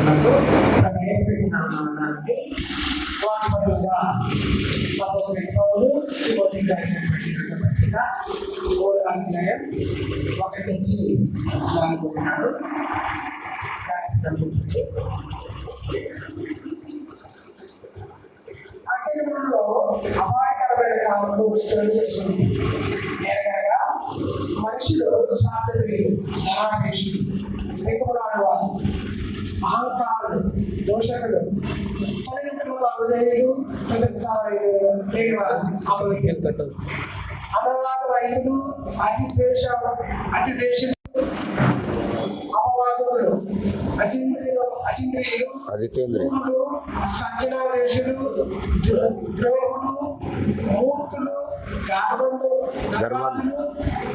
మనకు ప్రవేశిస్తున్నామనడానికి వాటిపరంగా అపోజిట్ పౌలు తిమోతికి రాసినటువంటి పత్రిక 3వ అధ్యాయం 1 నుంచి 4 వరకు గమనించండి. అగ్నిలో అపాయకరమైన కాలంలో తెలియజేస్తుంది. ఏదనగా మనుషులు స్వాతంత్ర్యులు, ధనాధీశులు, ఎక్కువనాడు వారు, అహంకారులు, దోషకులు, తల్లిదండ్రులు అవిధేయులు, అనురాగ రైతులు, అతి ద్వేషులు, అపవాదులు, అచింద్రియులు, సజ్జనాదేశులు, ద్రోహులు, మూర్ఖులు, గర్వంతులు,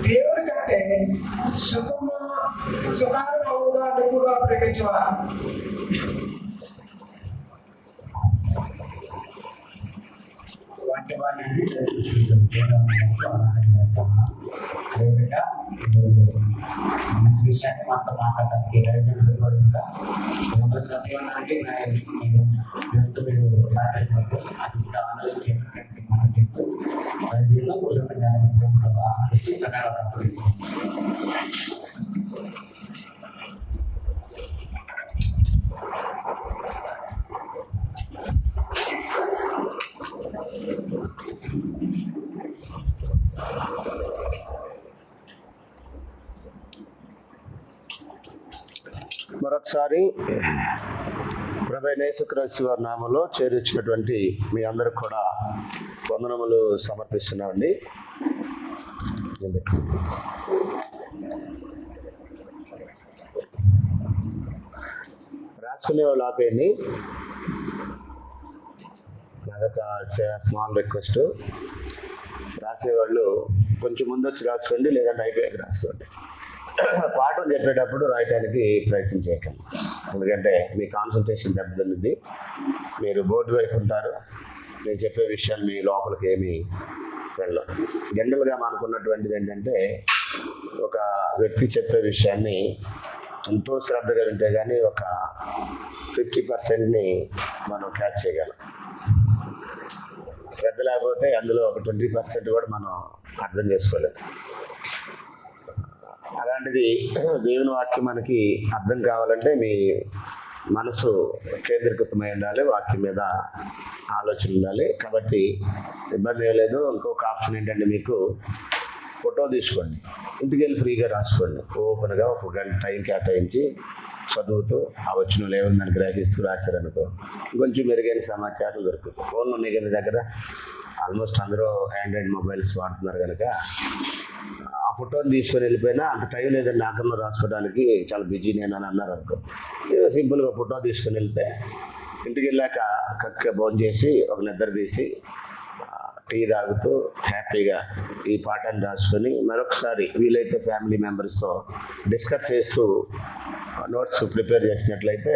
దేవుని కంటే సుఖానుభవంగా ఎక్కువగా ప్రేమించేవారు. వంటి వాటిని మంచి విషయాన్ని మాతో మాట్లాడడానికి సమయానికి మీరు సాధించినట్టు అది ఆలోచించేటువంటి మనం చేస్తూ జీవితంలో పూర్తిగా సకారాత్మక మరొకసారి ప్రభువైన యేసుక్రీస్తు వారి నామములో చేర్చినటువంటి మీ అందరికి కూడా వందనములు సమర్పిస్తున్నామండి. రాసుకునే వాళ్ళు ఆపేయండి. నాదొక స్మాల్ రిక్వెస్ట్, రాసేవాళ్ళు కొంచెం ముందు వచ్చి రాసుకోండి, లేదంటే అయిపోయాక రాసుకోండి. పాఠం చెప్పేటప్పుడు రాయటానికి ప్రయత్నం చేయకండి, ఎందుకంటే మీ కాన్సన్ట్రేషన్ దెబ్బతింది. మీరు బోర్డు వైపు ఉంటారు, నేను చెప్పే విషయాలు మీ లోపలికి ఏమీ వెళ్ళవు. జనరల్గా మనకున్నటువంటిది ఏంటంటే, ఒక వ్యక్తి చెప్పే విషయాన్ని ఎంతో శ్రద్ధగా వింటే కానీ ఒక 50%ని మనం క్యాచ్ చేయగలం. శ్రద్ధ లేకపోతే అందులో ఒక 20% కూడా మనం అర్థం చేసుకోలేము. అలాంటిది దేవుని వాక్యం మనకి అర్థం కావాలంటే మీ మనసు కేంద్రీకృతమై ఉండాలి, వాక్యం మీద ఆలోచన ఉండాలి. కాబట్టి ఇబ్బంది ఏం లేదు. ఇంకొక ఆప్షన్ ఏంటంటే, మీకు ఫోటో తీసుకోండి, ఇంటికి వెళ్ళి ఫ్రీగా రాసుకోండి. ఓపెన్గా ఒక గంట టైం కేటాయించి చదువుతూ ఆ వచనంలో ఏముందని గ్రహిస్తూ రాశారనుకో కొంచెం మెరుగైన సమాచారం దొరుకుతుంది. ఫోన్లు ఉన్నాయి కదా దగ్గర, ఆల్మోస్ట్ అందరూ ఆండ్రాయిడ్ మొబైల్స్ వాడుతున్నారు కనుక ఆ ఫోటోని తీసుకొని వెళ్ళిపోయినా అంత టైం లేదండి ఆఖరిలో రాసుకోవడానికి, చాలా బిజీ నేను అని అన్నారు అనుకో, సింపుల్గా ఫోటో తీసుకొని వెళ్తే ఇంటికి వెళ్ళాక కక్క భోజనం చేసి ఒక నిద్ర తీసి టీ తాగుతూ హ్యాపీగా ఈ పాఠాన్ని రాసుకొని మరొకసారి వీలైతే ఫ్యామిలీ మెంబర్స్తో డిస్కస్ చేస్తూ నోట్స్ ప్రిపేర్ చేసినట్లయితే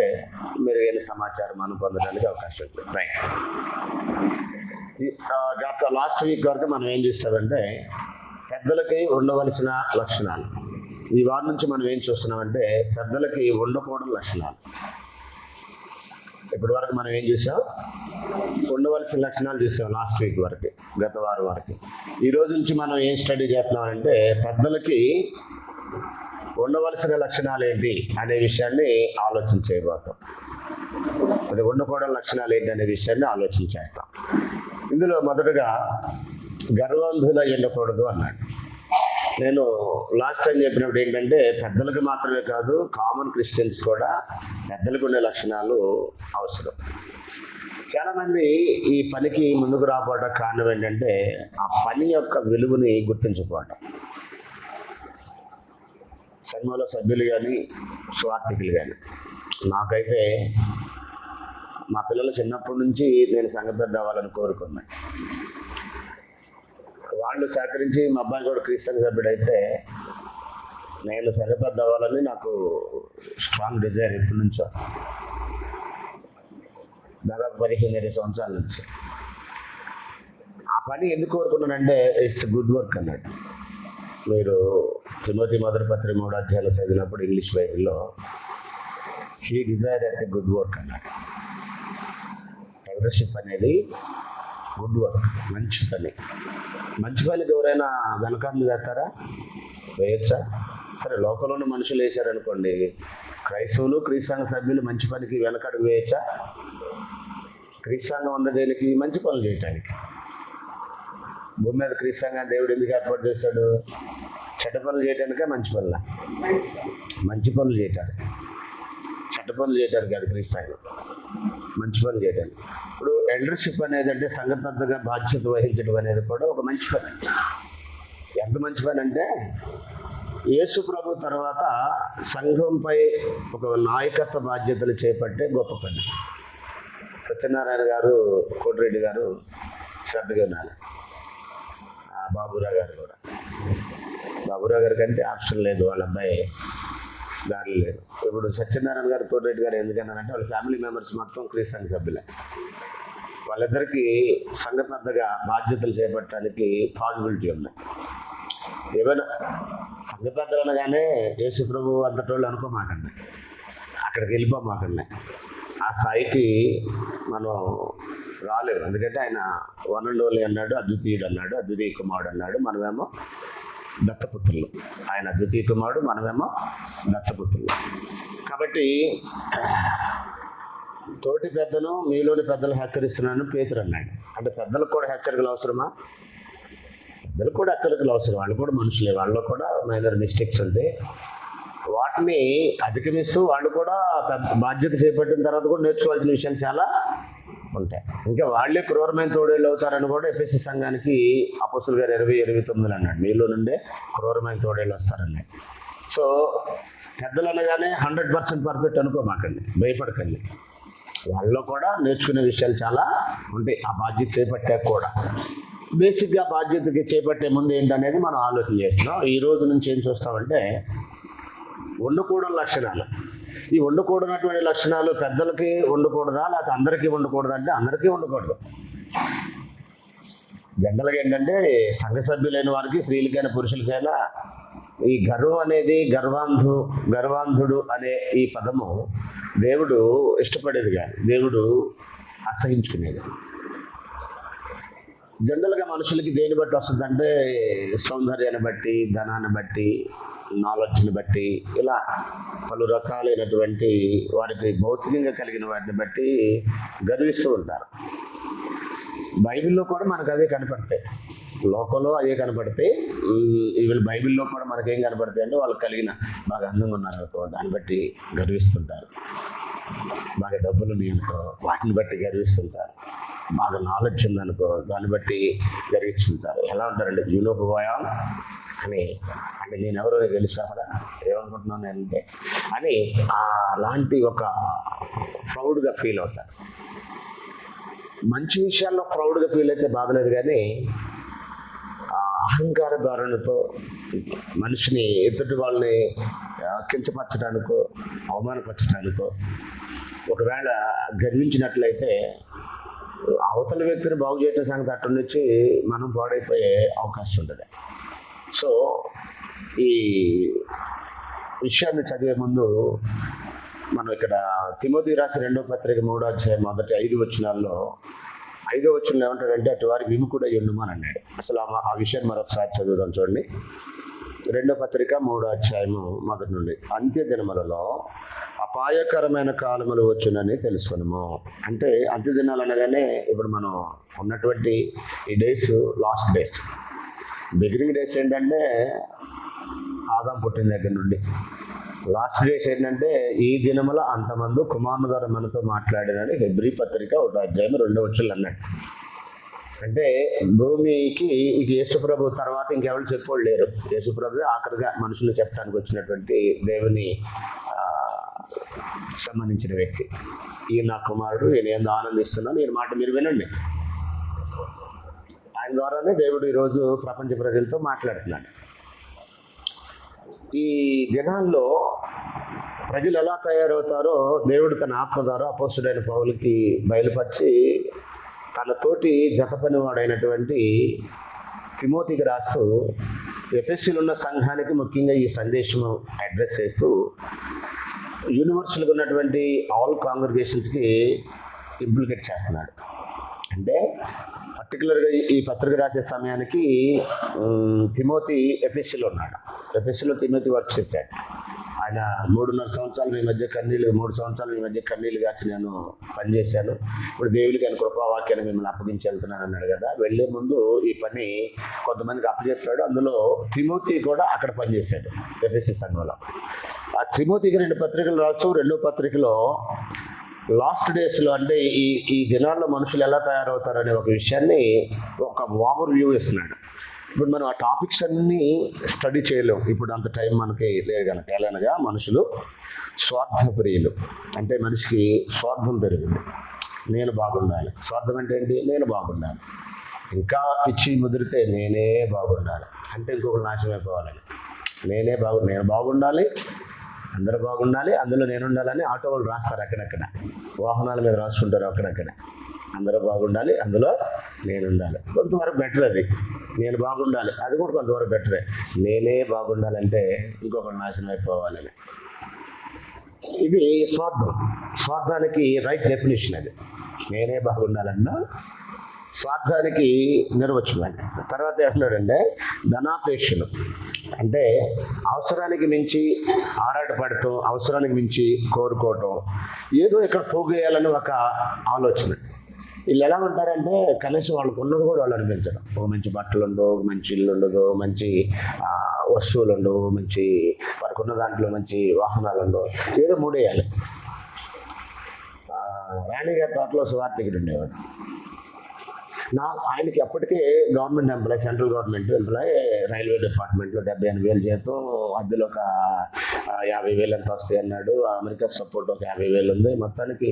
మెరుగైన సమాచారం మనం పొందడానికి అవకాశం ఉంటుంది. రైట్, గత లాస్ట్ వీక్ వరకు మనం ఏం చేస్తామంటే, పెద్దలకి ఉండవలసిన లక్షణాలు. ఈ వారం నుంచి మనం ఏం చూస్తున్నామంటే, పెద్దలకి ఉండకూడని లక్షణాలు. ఇప్పటి వరకు మనం ఏం చూసాం, ఉండవలసిన లక్షణాలు చూసాం లాస్ట్ వీక్ వరకు, గత వారం వరకు. ఈ రోజు నుంచి మనం ఏం స్టడీ చేస్తున్నామంటే, పెద్దలకి ఉండవలసిన లక్షణాలు ఏంటి అనే విషయాన్ని ఆలోచన చేయబోతాం. అది ఉండకూడని లక్షణాలు ఏంటి అనే విషయాన్ని ఆలోచన చేస్తాం. ఇందులో మొదటగా గర్వంధుల ఉండకూడదు అన్నాడు. నేను లాస్ట్ టైం చెప్పినప్పుడు ఏంటంటే, పెద్దలకు మాత్రమే కాదు, కామన్ క్రిస్టియన్స్ కూడా పెద్దలకు ఉండే లక్షణాలు అవసరం. చాలామంది ఈ పనికి ముందుకు రాకపోవడం కారణం ఏంటంటే, ఆ పని యొక్క విలువని గుర్తించుకోవటం. సంఘంలో సభ్యులు కానీ స్వార్థికులు కానీ, నాకైతే మా పిల్లలు చిన్నప్పటి నుంచి నేను సంఘ పెద్ద అవ్వాలని కోరుకున్నాను. వాళ్ళు సహకరించి మా అబ్బాయి కూడా క్రిస్టియన్ సభ్యుడైతే నేను సంఘ పెద్ద అవ్వాలని నాకు స్ట్రాంగ్ డిజైర్ ఎప్పటి నుంచో, దాదాపు 15-20 సంవత్సరాల నుంచి. ఆ పని ఎందుకు కోరుకున్నానంటే, ఇట్స్ గుడ్ వర్క్ అన్నట్టు. మీరు తిమోతి మొదటి పత్రిక 3వ అధ్యాయంలో చదివినప్పుడు ఇంగ్లీష్ బైబిల్లో హీ డిజైర్ అయితే గుడ్ వర్క్ అన్నాడు. ఎల్డర్షిప్ అనేది గుడ్ వర్క్, మంచి పని. మంచి పనికి ఎవరైనా వెనకాన్ని వేస్తారా? వేయచ్చా? సరే, లోకంలో ఉన్న మనుషులు వేశారనుకోండి, క్రైస్తవులు క్రీస్తు సభ్యులు మంచి పనికి వెనకడుగు వేయచ్చా? క్రీస్తు ఉన్న దేనికి? మంచి పనులు చేయటానికి. భూమి మీద క్రీస్తు దేవుడు ఎందుకు ఏర్పాటు చేశాడు? చెడ్డ పనులు చేయడానికే? మంచి పనుల? మంచి పనులు చేయటానికి, చెడ్డ పనులు చేయడానికి కాదు. క్రీస్తు మంచి పనులు చేయడానికి. ఇప్పుడు ఎల్డర్షిప్ అనేది అంటే సంఘ పెద్దగా బాధ్యత వహించడం అనేది కూడా ఒక మంచి పని. ఎంత మంచి పని అంటే, యేసు ప్రభు తర్వాత సంఘంపై ఒక నాయకత్వ బాధ్యతలు చేపట్టే గొప్ప పని. సత్యనారాయణ గారు, కోటిరెడ్డి గారు శ్రద్ధగా ఉన్నారు. బాబురావు గారు కూడా. బాబురావు గారి కంటే ఆప్షన్ లేదు, వాళ్ళ అబ్బాయి దారి లేదు. ఇప్పుడు సత్యనారాయణ గారు, కోటిరెడ్డి గారు ఎందుకన్నారంటే వాళ్ళ ఫ్యామిలీ మెంబర్స్ మొత్తం క్రీస్తు సంఘ సభ్యులే. వాళ్ళిద్దరికీ సంఘ పెద్దగా బాధ్యతలు చేపట్టడానికి పాసిబిలిటీ ఉన్నాయి. ఏమైనా సంఘ పెద్దలు అనగానే యేసు ప్రభు అంతటోళ్ళు అనుకోమాకండి, అక్కడికి వెళ్ళిపోమాకండి. ఆ స్థాయికి మనం రాలేము. ఎందుకంటే ఆయన వన్ అండ్ ఓన్లీ అన్నాడు, అద్వితీయుడు అన్నాడు, అద్వితీయ కుమారుడు అన్నాడు. మనమేమో దత్తపుత్రులు. ఆయన అద్వితీయ కుమారుడు, మనమేమో దత్తపుత్రులు. కాబట్టి తోటి పెద్దను మీలోని పెద్దలు హెచ్చరిస్తున్నాను పేతురు అన్నాడు. అంటే పెద్దలకు కూడా హెచ్చరికలు అవసరమా? పెద్దలకు కూడా హెచ్చరికలు అవసరం. వాళ్ళు కూడా మనుషులే, వాళ్ళలో కూడా మైనర్ మిస్టేక్స్ ఉంటాయి. వాటిని అధిగమిస్తూ వాళ్ళు కూడా పెద్ద బాధ్యత చేపట్టిన తర్వాత కూడా నేర్చుకోవాల్సిన విషయాలు చాలా ఉంటాయి. ఇంకా వాళ్ళే క్రూరమైన తోడేళ్ళు అవుతారని కూడా ఎఫెసీ సంఘానికి అపోస్తలుల గారు 20:29 అన్నాడు. మీలో నుండే క్రూరమైన తోడేళ్ళు వస్తారన్నాడు. సో పెద్దలు అనగానే 100% పర్ఫెక్ట్ అనుకోమాకండి, భయపడకండి. వాళ్ళలో కూడా నేర్చుకునే విషయాలు చాలా ఉంటాయి. ఆ బాధ్యత చేపట్టాక కూడా బేసిక్గా బాధ్యతకి చేపట్టే ముందు ఏంటనేది మనం ఆలోచన చేస్తున్నాం. ఈ రోజు నుంచి ఏం చూస్తామంటే, ఉండకూడని లక్షణాలు. ఈ ఉండకూడనటువంటి లక్షణాలు పెద్దలకి ఉండకూడదా, లేకపోతే అందరికీ ఉండకూడదా అంటే అందరికీ ఉండకూడదు. జనరల్గా ఏంటంటే సంఘ సభ్యులైన వారికి, స్త్రీలకైనా పురుషులకైనా ఈ గర్వం అనేది, గర్వాంధుడు అనే ఈ పదము దేవుడు ఇష్టపడేది కాదు, దేవుడు అసహించుకునేది. జనరల్గా మనుషులకి దేని బట్టి వస్తుందంటే, సౌందర్యాన్ని బట్టి, ధనాన్ని బట్టి, నాలెడ్జ్ని బట్టి, ఇలా పలు రకాలైనటువంటి వారికి భౌతికంగా కలిగిన వాటిని బట్టి గర్విస్తూ ఉంటారు. బైబిల్లో కూడా మనకు అవే కనపడతాయి, లోకంలో అవే కనపడతాయి. ఈవెన్ బైబిల్లో కూడా మనకేం కనపడతాయి అంటే, వాళ్ళకి కలిగిన బాగా అందంగా ఉన్నారు అనుకో, దాన్ని బట్టి గర్విస్తుంటారు. బాగా డబ్బులు ఉన్నాయి అనుకో, వాటిని బట్టి గర్విస్తుంటారు. బాగా నాలెడ్జ్ ఉందనుకో, దాన్ని బట్టి గర్విస్తుంటారు. ఎలా ఉంటారంటే, జీవనోపవాయా అని, అంటే నేను ఎవరో తెలుసు, అసలు ఏమనుకుంటున్నాను అంటే అని అలాంటి ఒక ప్రౌడ్గా ఫీల్ అవుతారు. మంచి విషయాల్లో ప్రౌడ్గా ఫీల్ అయితే బాధలేదు, కానీ అహంకార ధోరణితో మనిషిని, ఎదుటి వాళ్ళని కించపరచడానికో అవమానపరచడానికో ఒకవేళ గర్వించినట్లయితే అవతల వ్యక్తిని బాగు చేయడం సంగతి అటు నుంచి మనం పాడైపోయే అవకాశం ఉంటుంది. సో ఈ విషయాన్ని చదివే ముందు మనం ఇక్కడ తిమోతికి రాసిన 2వ పత్రిక 3వ అధ్యాయం మొదటి 5 వచనాల్లో 5వ వచనంలో ఏమంటాడంటే, అటు వారికి విముఖుడై ఉండుము అని అన్నాడు. అసలు ఆ విషయాన్ని మరొకసారి చదువుదాం చూడండి. 2వ పత్రిక 3వ అధ్యాయము మొదటి నుండి. అంత్య దినములలో అపాయకరమైన కాలములు వచ్చునని తెలుసుకున్నాము. అంటే అంత్య దినాలు అనగానే ఇప్పుడు మనం ఉన్నటువంటి ఈ days last days. Beginning days ఏంటంటే ఆదాం పుట్టిన దగ్గర నుండి, లాస్ట్ డేస్ ఏంటంటే ఈ దినముల అంతమంది కుమారుని ద్వారా మనతో మాట్లాడినని హెబ్రీ పత్రిక 1వ అధ్యాయం 2వ వచనం అన్నాడు. అంటే భూమికి ఇక యేసుప్రభు తర్వాత ఇంకెవరు చెప్పోళ్ళు లేరు. యేసుప్రభు ఆఖరిగా మనుషులు చెప్పడానికి వచ్చినటువంటి దేవుని సంబంధించిన వ్యక్తి. ఈయన నా కుమారుడు, ఈయన ఎంతో ఆనందిస్తున్నాను, ఈయన మాట మీరు వినండి. ఆయన ద్వారానే దేవుడు ఈరోజు ప్రపంచ ప్రజలతో మాట్లాడుతున్నాడు. ఈ దినాల్లో ప్రజలు ఎలా తయారవుతారో దేవుడు తన ఆత్మ ద్వారా అపోస్తుడైన పౌలుకి బయలుపరిచి తన తోటి జత పనివాడైనటువంటి తిమోతికి రాస్తూ ఎఫెసీలో ఉన్న సంఘానికి ముఖ్యంగా ఈ సందేశం అడ్రస్ చేస్తూ యూనివర్సల్గా ఉన్నటువంటి ఆల్ కాంగ్రిగేషన్స్కి ఇంప్లికేట్ చేస్తున్నాడు. అంటే పర్టికులర్గా ఈ పత్రిక రాసే సమయానికి తిమోతి ఎఫెస్సులో ఉన్నాడు. ఎఫెస్సులో తిమోతి వర్క్ చేశాడు. ఆయన 3.5 సంవత్సరాలు మీ మధ్య కన్నీళ్ళు 3 సంవత్సరాలు మీ మధ్య కన్నీళ్ళు గాచి నేను పనిచేశాను. ఇప్పుడు దేవుడికి ఆయన కృపావాక్యాన్ని మిమ్మల్ని అప్పగించి వెళ్తున్నాను అన్నాడు కదా. వెళ్ళే ముందు ఈ పని కొంతమందికి అప్పచెప్పాడు. అందులో తిమోతి కూడా అక్కడ పనిచేశాడు ఎఫెసీ సంఘంలో. ఆ తిమోతికి 2 పత్రికలు రాస్తూ 2వ పత్రికలో లాస్ట్ డేస్లో అంటే ఈ దినాల్లో మనుషులు ఎలా తయారవుతారనే ఒక విషయాన్ని ఒక ఓవర్ వ్యూ ఇస్తున్నాడు. ఇప్పుడు మనం ఆ టాపిక్స్ అన్నీ స్టడీ చేయలేం, ఇప్పుడు అంత టైం మనకి లేదు కనుక. ఎలానగా మనుషులు స్వార్థప్రియులు, అంటే మనిషికి స్వార్థం పెరిగింది. నేను బాగుండాలి. స్వార్థం అంటే ఏంటి? నేను బాగుండాలి. ఇంకా పిచ్చి ముదిరితే నేనే బాగుండాలి, అంటే ఇంకొకరు నాశనం అయిపోవాలని. నేను బాగుండాలి, అందరూ బాగుండాలి, అందులో నేను ఉండాలని ఆటో వాళ్ళు రాస్తారు అక్కడక్కడ, వాహనాల మీద రాసుకుంటారు అక్కడక్కడ. అందరూ బాగుండాలి, అందులో నేను ఉండాలి. కొంతవరకు బెటర్ అది. నేను బాగుండాలి, అది కూడా కొంతవరకు బెటరే. నేనే బాగుండాలంటే ఇంకొకటి నాశనం అయిపోవాలని. ఇది స్వార్థం. స్వార్థానికి రైట్ డెఫినేషన్ అది. నేనే బాగుండాలన్నా స్వార్థానికి నిర్వచనం. తర్వాత ఏమన్నాడంటే ధనాపేక్షలు, అంటే అవసరానికి మించి ఆరాటపడటం, అవసరానికి మించి కోరుకోవటం, ఏదో ఇక్కడ పోగేయాలని ఒక ఆలోచన. వీళ్ళు ఎలా ఉంటారంటే కనీసం వాళ్ళకు ఉన్నది కూడా వాళ్ళు అనిపించడం. ఒక మంచి బట్టలు ఉండవు, ఒక మంచి ఇల్లు ఉండదు, మంచి వస్తువులు ఉండవు, మంచి వారికి ఉన్న దాంట్లో మంచి వాహనాలు ఉండవు, ఏదో మూడేయాలి. రాణిగారి తోటలో సువార్థికుడు ఉండేవాడు. ఆయనకి అప్పటికే government employee, central government employee, railway డిపార్ట్మెంట్లో 78,000 జీతం, అద్దెలో ఒక 50,000 ఎంత వస్తాయి అన్నాడు. అమెరికా సపోర్ట్ ఒక 50,000 ఉంది. మొత్తానికి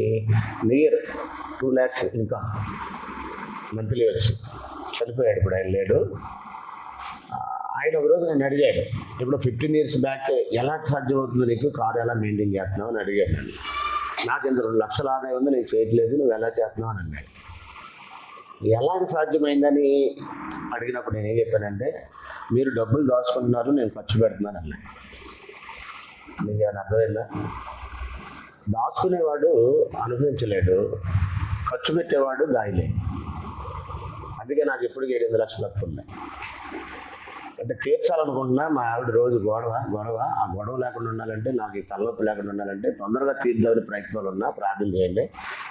నియర్ 2 lakhs ఇంకా మంత్లీ వచ్చి చనిపోయాడు. ఇప్పుడు ఆయన లేడు. ఆయన ఒకరోజు నన్ను అడిగాడు, ఇప్పుడు 15 years బ్యాక్ ఎలా సాధ్యమవుతుంది నీకు, కారు ఎలా మెయింటైన్ చేస్తున్నావు అని అడిగాడు నన్ను. నాకు ఇంత 2 లక్షల ఆదాయం ఉంది, నేను చేయట్లేదు, నువ్వు ఎలా చేస్తున్నావు అని అన్నాడు. ఎలాగ సాధ్యమైందని అడిగినప్పుడు నేను ఏం చెప్పానంటే, మీరు డబ్బులు దాచుకుంటున్నారు, నేను ఖర్చు పెడుతున్నాను అన్నా. మీకు ఏమైనా అర్థమైందా? దాచుకునేవాడు అనుభవించలేడు, ఖర్చు పెట్టేవాడు దాయలేడు. అందుకే నాకు ఎప్పటికీ 7-8 లక్షలు వస్తున్నాయి. అంటే తీర్చాలనుకుంటున్నా, మా ఆవిడ రోజు గొడవ. ఆ గొడవ లేకుండా ఉండాలంటే, నాకు ఈ తలనొప్పి లేకుండా ఉండాలంటే తొందరగా తీర్దామని ప్రయత్నాలు ఉన్నా, ప్రార్థన చేయండి.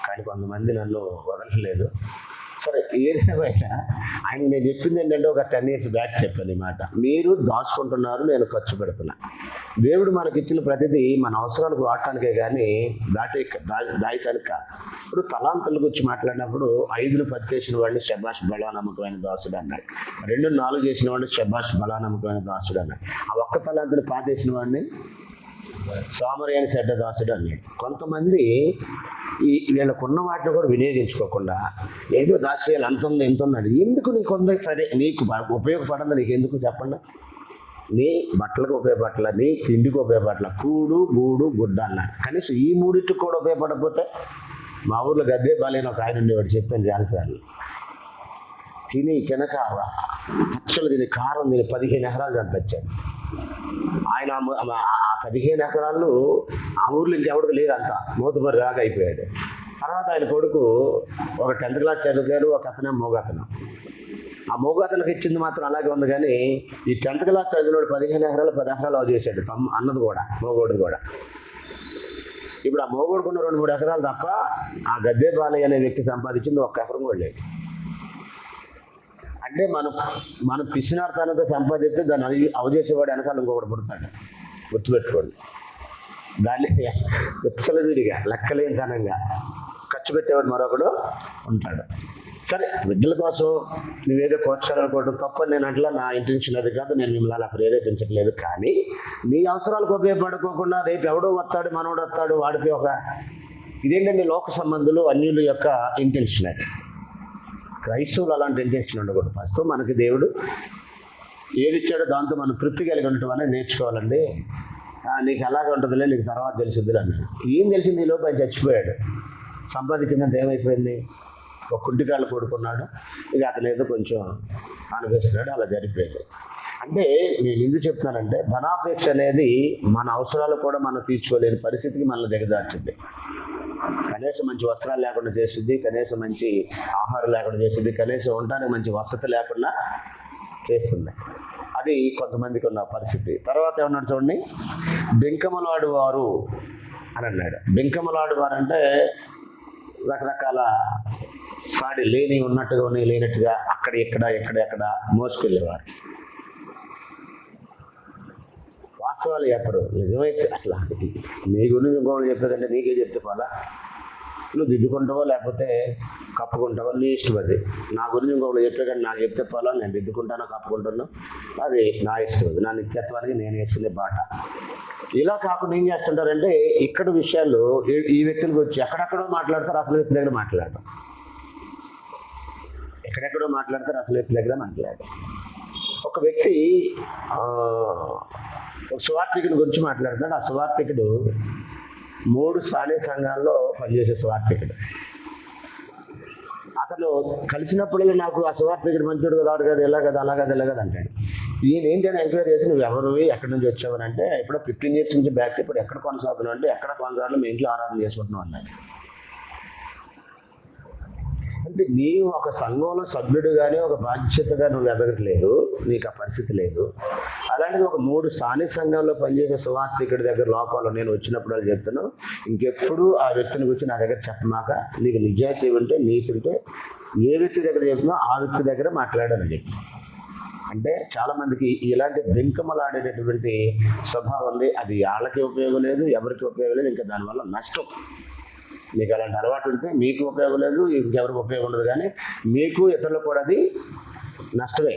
కానీ కొంతమంది నన్ను వదలట్లేదు. సరే, ఏదేమైనా ఆయన నేను చెప్పింది ఏంటంటే, ఒక 10 years బ్యాక్ చెప్పాను ఈ మాట. మీరు దాచుకుంటున్నారు, నేను ఖర్చు పెడుతున్నా. దేవుడు మనకి ఇచ్చిన ప్రతిదీ మన అవసరాలకు వాడటానికే కానీ దాయటానికి కాదు. ఇప్పుడు తలాంతుల గురించి మాట్లాడినప్పుడు 5 10 చేసిన వాడిని శబాష్ బలా నమ్మకమైన దాసుడు అన్నాడు. 2 4 చేసిన వాడిని శబాష్ బలా నమ్మకమైన దాసుడు అన్నాడు. ఆ ఒక్క తలాంతుని పాతేసిన వాడిని సామర్యాన్ని చెడ్డ దాసుడు అన్నాడు. కొంతమంది వీళ్ళకున్న వాటిని కూడా వినియోగించుకోకుండా ఏదో దాచేయాలి, అంత ఉంది ఎంత ఉన్నాడు. ఎందుకు నీకు ఉంది? సరే, నీకు ఉపయోగపడింది నీకు ఎందుకు చెప్పండి. నీ బట్టలకు ఉపయోగపడట్ల, నీ తిండికి ఉపయోగపడట్ల, కూడు గూడు గుడ్డ అన్నాడు. కనీసం ఈ 3 కూడా ఉపయోగపడకపోతే, మా ఊర్లో గద్దే బాలేని ఒక ఆయన ఉండేవాడు, చెప్పాను చాలాసార్లు. తినక పచ్చళ్ళు తిని, కారం తిని 15 ఎకరాలు చంపొచ్చాడు ఆయన. ఆ 15 ఎకరాలు ఆ ఊర్లో ఇంకెవడికి లేదంతా, మోతుబరి రాగా అయిపోయాడు. తర్వాత ఆయన కొడుకు ఒక 10th class చదివాడు, ఒక అతనే మోగతను. ఆ మోగతనికి ఇచ్చింది మాత్రం అలాగే ఉంది, కానీ ఈ 10th class చదివినోడు 15 ఎకరాలు 10 ఎకరాలు చేశాడు అన్నది కూడా, మోగోడు కూడా. ఇప్పుడు ఆ మోగోడుకున్న 2-3 ఎకరాలు తప్ప ఆ గద్దే బాలయ్య అనే వ్యక్తి సంపాదించింది 1 ఎకరం కూడా లేదు. అంటే మనం పిసినార్తనంతో సంపాదిస్తే దాన్ని అవజేసేవాడు వెనకాల ఇంకొకటి పుడతాడు. గుర్తుపెట్టుకోండి. దాన్ని విచ్చలవిడిగా లెక్కలేనితనంగా ఖర్చు పెట్టేవాడు మరొకడు ఉంటాడు. సరే, బిడ్డల కోసం నువ్వేదో కోర్చాలనుకోవడం తప్పని నేను అట్లా, నా ఇంటెన్షన్ అది కాదు, నేను మిమ్మల్ని అలా ప్రేరేపించట్లేదు. కానీ నీ అవసరాలకు ఉపయోగపడుకోకుండా రేపు ఎవడో వస్తాడు, మనోడు వస్తాడు, వాడికి ఒక ఇదేంటంటే లోక సంబంధులు అన్యుల యొక్క ఇంటెన్షన్. అది క్రైస్తవులు అలాంటి ఇంటెన్షన్ ఉండకూడదు. ఫస్ట్ మనకి దేవుడు ఏది ఇచ్చాడో దాంతో మనం తృప్తి కలిగి ఉండటం అనేది నేర్చుకోవాలండి. నీకు అలాగే ఉంటుందిలే, నీకు తర్వాత తెలిసిద్దులే అన్నాడు. ఏం తెలిసింది? ఈ లోపు ఆయన చచ్చిపోయాడు. సంపాదించిందంత ఏమైపోయింది? ఒక కుంటికాళ్ళు కొడుకున్నాడు, ఇక అతను ఏదో కొంచెం అనుభవిస్తున్నాడు, అలా జరిపోయాడు. అంటే నేను ఎందుకు చెప్తున్నానంటే ధనాపేక్ష అనేది మన అవసరాలు కూడా మనం తీర్చుకోలేని పరిస్థితికి మనల్ని దిగజార్చింది. కనీసం మంచి వస్త్రాలు లేకుండా చేస్తుంది, కనీసం మంచి ఆహారం లేకుండా చేస్తుంది, కనీసం ఉండడానికి మంచి వసతి లేకుండా చేస్తుంది. అది కొంతమందికి ఉన్న పరిస్థితి. తర్వాత ఏమన్నాడు చూడండి, బెంకములాడు వారు అని అన్నాడు. బెంకములాడు వారు అంటే రకరకాల సాడి లేని ఉన్నట్టుగా ఉన్నాయి, లేనట్టుగా అక్కడ ఎక్కడ మోసుకెళ్ళేవారు. వాస్తవాలు చెప్పరు. నిజమైతే అసలు నీ గురించి ఇంకోటి చెప్పేదంటే నీకే చెప్తే పోలా, నువ్వు దిద్దుకుంటావో లేకపోతే కప్పుకుంటావో నీ ఇష్టం. అది నా గురించి ఇంకొకటి చెప్పేకంటే నాకు చెప్తే పోలా, నేను దిద్దుకుంటానో కప్పుకుంటానో అది నా ఇష్టం. అది నా నిత్యత్వానికి నేను వేసుకునే బాట. ఇలా కాకుండా ఏం చేస్తుంటారంటే ఇక్కడ విషయాలు ఈ వ్యక్తులకు వచ్చి ఎక్కడెక్కడో మాట్లాడతారు, అసలు వ్యక్తి దగ్గర మాట్లాడటం. ఎక్కడెక్కడో మాట్లాడతారు, అసలు వ్యక్తి దగ్గర మాట్లాడటం. ఒక వ్యక్తి ఒక సువార్థికుడి గురించి మాట్లాడుతున్నాడు. ఆ సువార్థికుడు 3 స్థానిక సంఘాల్లో పనిచేసే సువార్థికుడు. అతను కలిసినప్పుడల్లా నాకు ఆ సువార్థికుడు మంచోడు కదా, ఆడు కదా, ఇలా కదా, అలా కదా, ఇలా కదా అంటాడు. ఈయన ఏంటని ఎంక్వైరీ చేసి నువ్వు ఎవరివి, ఎక్కడి నుంచి వచ్చావని అంటే ఇప్పుడు 15 years నుంచి బ్యాక్, ఇప్పుడు ఎక్కడ కొనసాగుతున్నావు అంటే ఎక్కడ కొనసాగలు మీ ఇంట్లో ఆరాధన చేసుకుంటున్నావు అన్నాడు. అంటే నీవు ఒక సంఘంలో సభ్యుడుగానే ఒక బాధ్యతగా నువ్వు ఎదగట్లేదు, నీకు ఆ పరిస్థితి లేదు. అలాంటిది ఒక 3 స్థానిక సంఘాల్లో పనిచేసే సువార్థికుడి దగ్గర లోపాలు నేను వచ్చినప్పుడు వాళ్ళు చెప్తాను, ఇంకెప్పుడు ఆ వ్యక్తిని గురించి నా దగ్గర చెప్పమాక, నీకు నిజాయితీ ఉంటే నీతి ఉంటే ఏ వ్యక్తి దగ్గర చెప్తున్నా ఆ వ్యక్తి దగ్గర మాట్లాడాలని చెప్పి. అంటే చాలామందికి ఇలాంటి బెంకమలాడేటటువంటి స్వభావం ఉంది. అది వాళ్ళకి ఉపయోగం లేదు, ఎవరికి ఉపయోగం లేదు, ఇంకా దానివల్ల నష్టం. మీకు అలాంటి అలవాటు ఉంటే మీకు ఉపయోగం లేదు, ఇంకెవరికి ఉపయోగం ఉండదు, కానీ మీకు ఇతరులకు కూడా అది నష్టమే.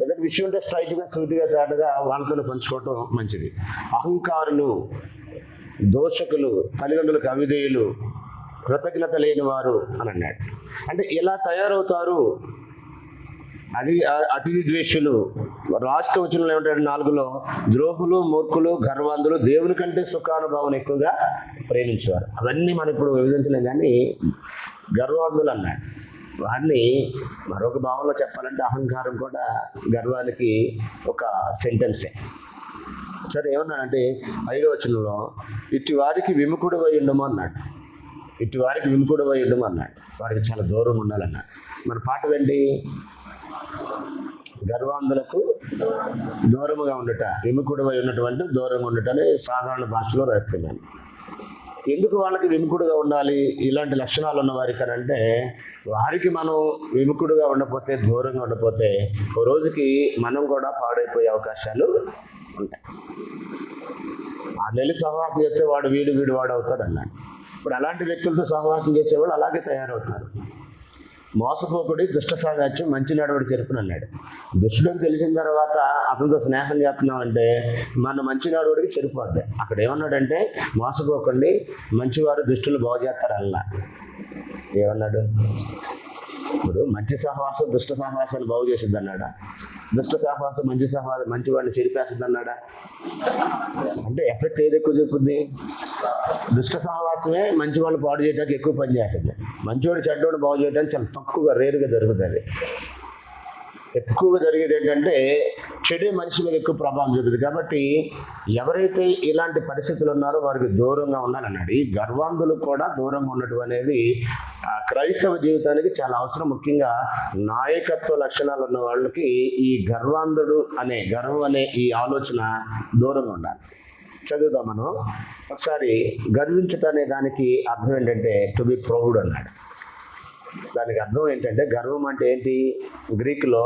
ఏదైనా విషయం ఉంటే స్ట్రైట్గా సూటిగా తేటగా వాళ్ళతో పంచుకోవటం మంచిది. అహంకారులు, దోషకులు, తల్లిదండ్రులకు అవిధేయులు, కృతజ్ఞత లేని వారు అని అన్నాడు. అంటే ఇలా తయారవుతారు. అది అతిథి ద్వేషులు. రాష్ట్ర వచనంలో ఏమంటాడు 4లో, ద్రోహులు, మూర్ఖులు, గర్వాంధులు, దేవుని కంటే సుఖానుభవం ఎక్కువగా ప్రేమించేవారు. అవన్నీ మనం ఇప్పుడు వివరించలేం, కానీ గర్వాంధులు అన్నాడు. వారిని మరొక భావంలో చెప్పాలంటే అహంకారం కూడా గర్వానికి ఒక సెంటెన్సే. సరే ఏమన్నాడంటే 5వ వచనంలో, ఇటు వారికి విముఖుడు అయి ఉండము అన్నాడు. ఇటు వారికి విముఖుడు అయి ఉండము అన్నాడు. వారికి చాలా దూరంగా ఉండాలన్నాడు. మన పాట ఏంటి? గర్వాంధులకు దూరముగా ఉండట, విముఖుడువై ఉన్నటువంటి దూరంగా ఉండట అని సాధారణ భాషలో రాస్తున్నాను. ఎందుకు వాళ్ళకి విముఖుడుగా ఉండాలి ఇలాంటి లక్షణాలు ఉన్న వారికి అని అంటే, వారికి మనం విముఖుడుగా ఉండకపోతే, దూరంగా ఉండకపోతే ఓ రోజుకి మనం కూడా పాడైపోయే అవకాశాలు ఉంటాయి. 6 నెలలు సహవాసం చేస్తే వీడు వాడు అవుతాడు అన్నాడు. ఇప్పుడు అలాంటి వ్యక్తులతో సహవాసం చేసేవాళ్ళు అలాగే తయారవుతున్నారు. మోసపోకుడి, దుష్ట సాంగత్యం, మంచి నడవడి చెరుపుని అన్నాడు. దుష్టుడని తెలిసిన తర్వాత అతనితో స్నేహం చేస్తున్నామంటే మన మంచి నడవడికి చెరిపోద్ది. అక్కడ ఏమన్నాడంటే మోసపోకండి, మంచివారు దుష్టులు బాగు చేస్తారు అలా. ఏమన్నాడు? ఇప్పుడు మంచి సహవాసం దుష్ట సహవాసాన్ని బాగు చేసిద్ది అన్నాడా? దుష్ట సహవాసం మంచివాడిని చెరిపేస్తుంది అన్నాడా? అంటే ఎఫెక్ట్ ఏది ఎక్కువ చెప్పుద్ది? దుష్ట సహవాసమే మంచి వాళ్ళు పాడు చేయడానికి ఎక్కువ పని చేస్తుంది. మంచివాడు చెడ్డవాడు బాగు చేయడానికి చాలా తక్కువగా, రేరుగా జరుగుతుంది. అది ఎక్కువగా జరిగేది ఏంటంటే చెడే మనిషి మీద ఎక్కువ ప్రభావం చూపుతుంది. కాబట్టి ఎవరైతే ఇలాంటి పరిస్థితులు ఉన్నారో వారికి దూరంగా ఉండాలన్నాడు. ఈ గర్వాంధులకు కూడా దూరంగా ఉండటం అనేది క్రైస్తవ జీవితానికి చాలా అవసరం. ముఖ్యంగా నాయకత్వ లక్షణాలు ఉన్న వాళ్ళకి ఈ గర్వం అనే ఈ ఆలోచన దూరంగా ఉండాలి. చదువుదాం మనం ఒకసారి. గర్వించుట అనే దానికి అర్థం ఏంటంటే టు బి ప్రౌడ్ అన్నాడు. దానికి అర్థం ఏంటంటే గర్వం అంటే ఏంటి? గ్రీకులో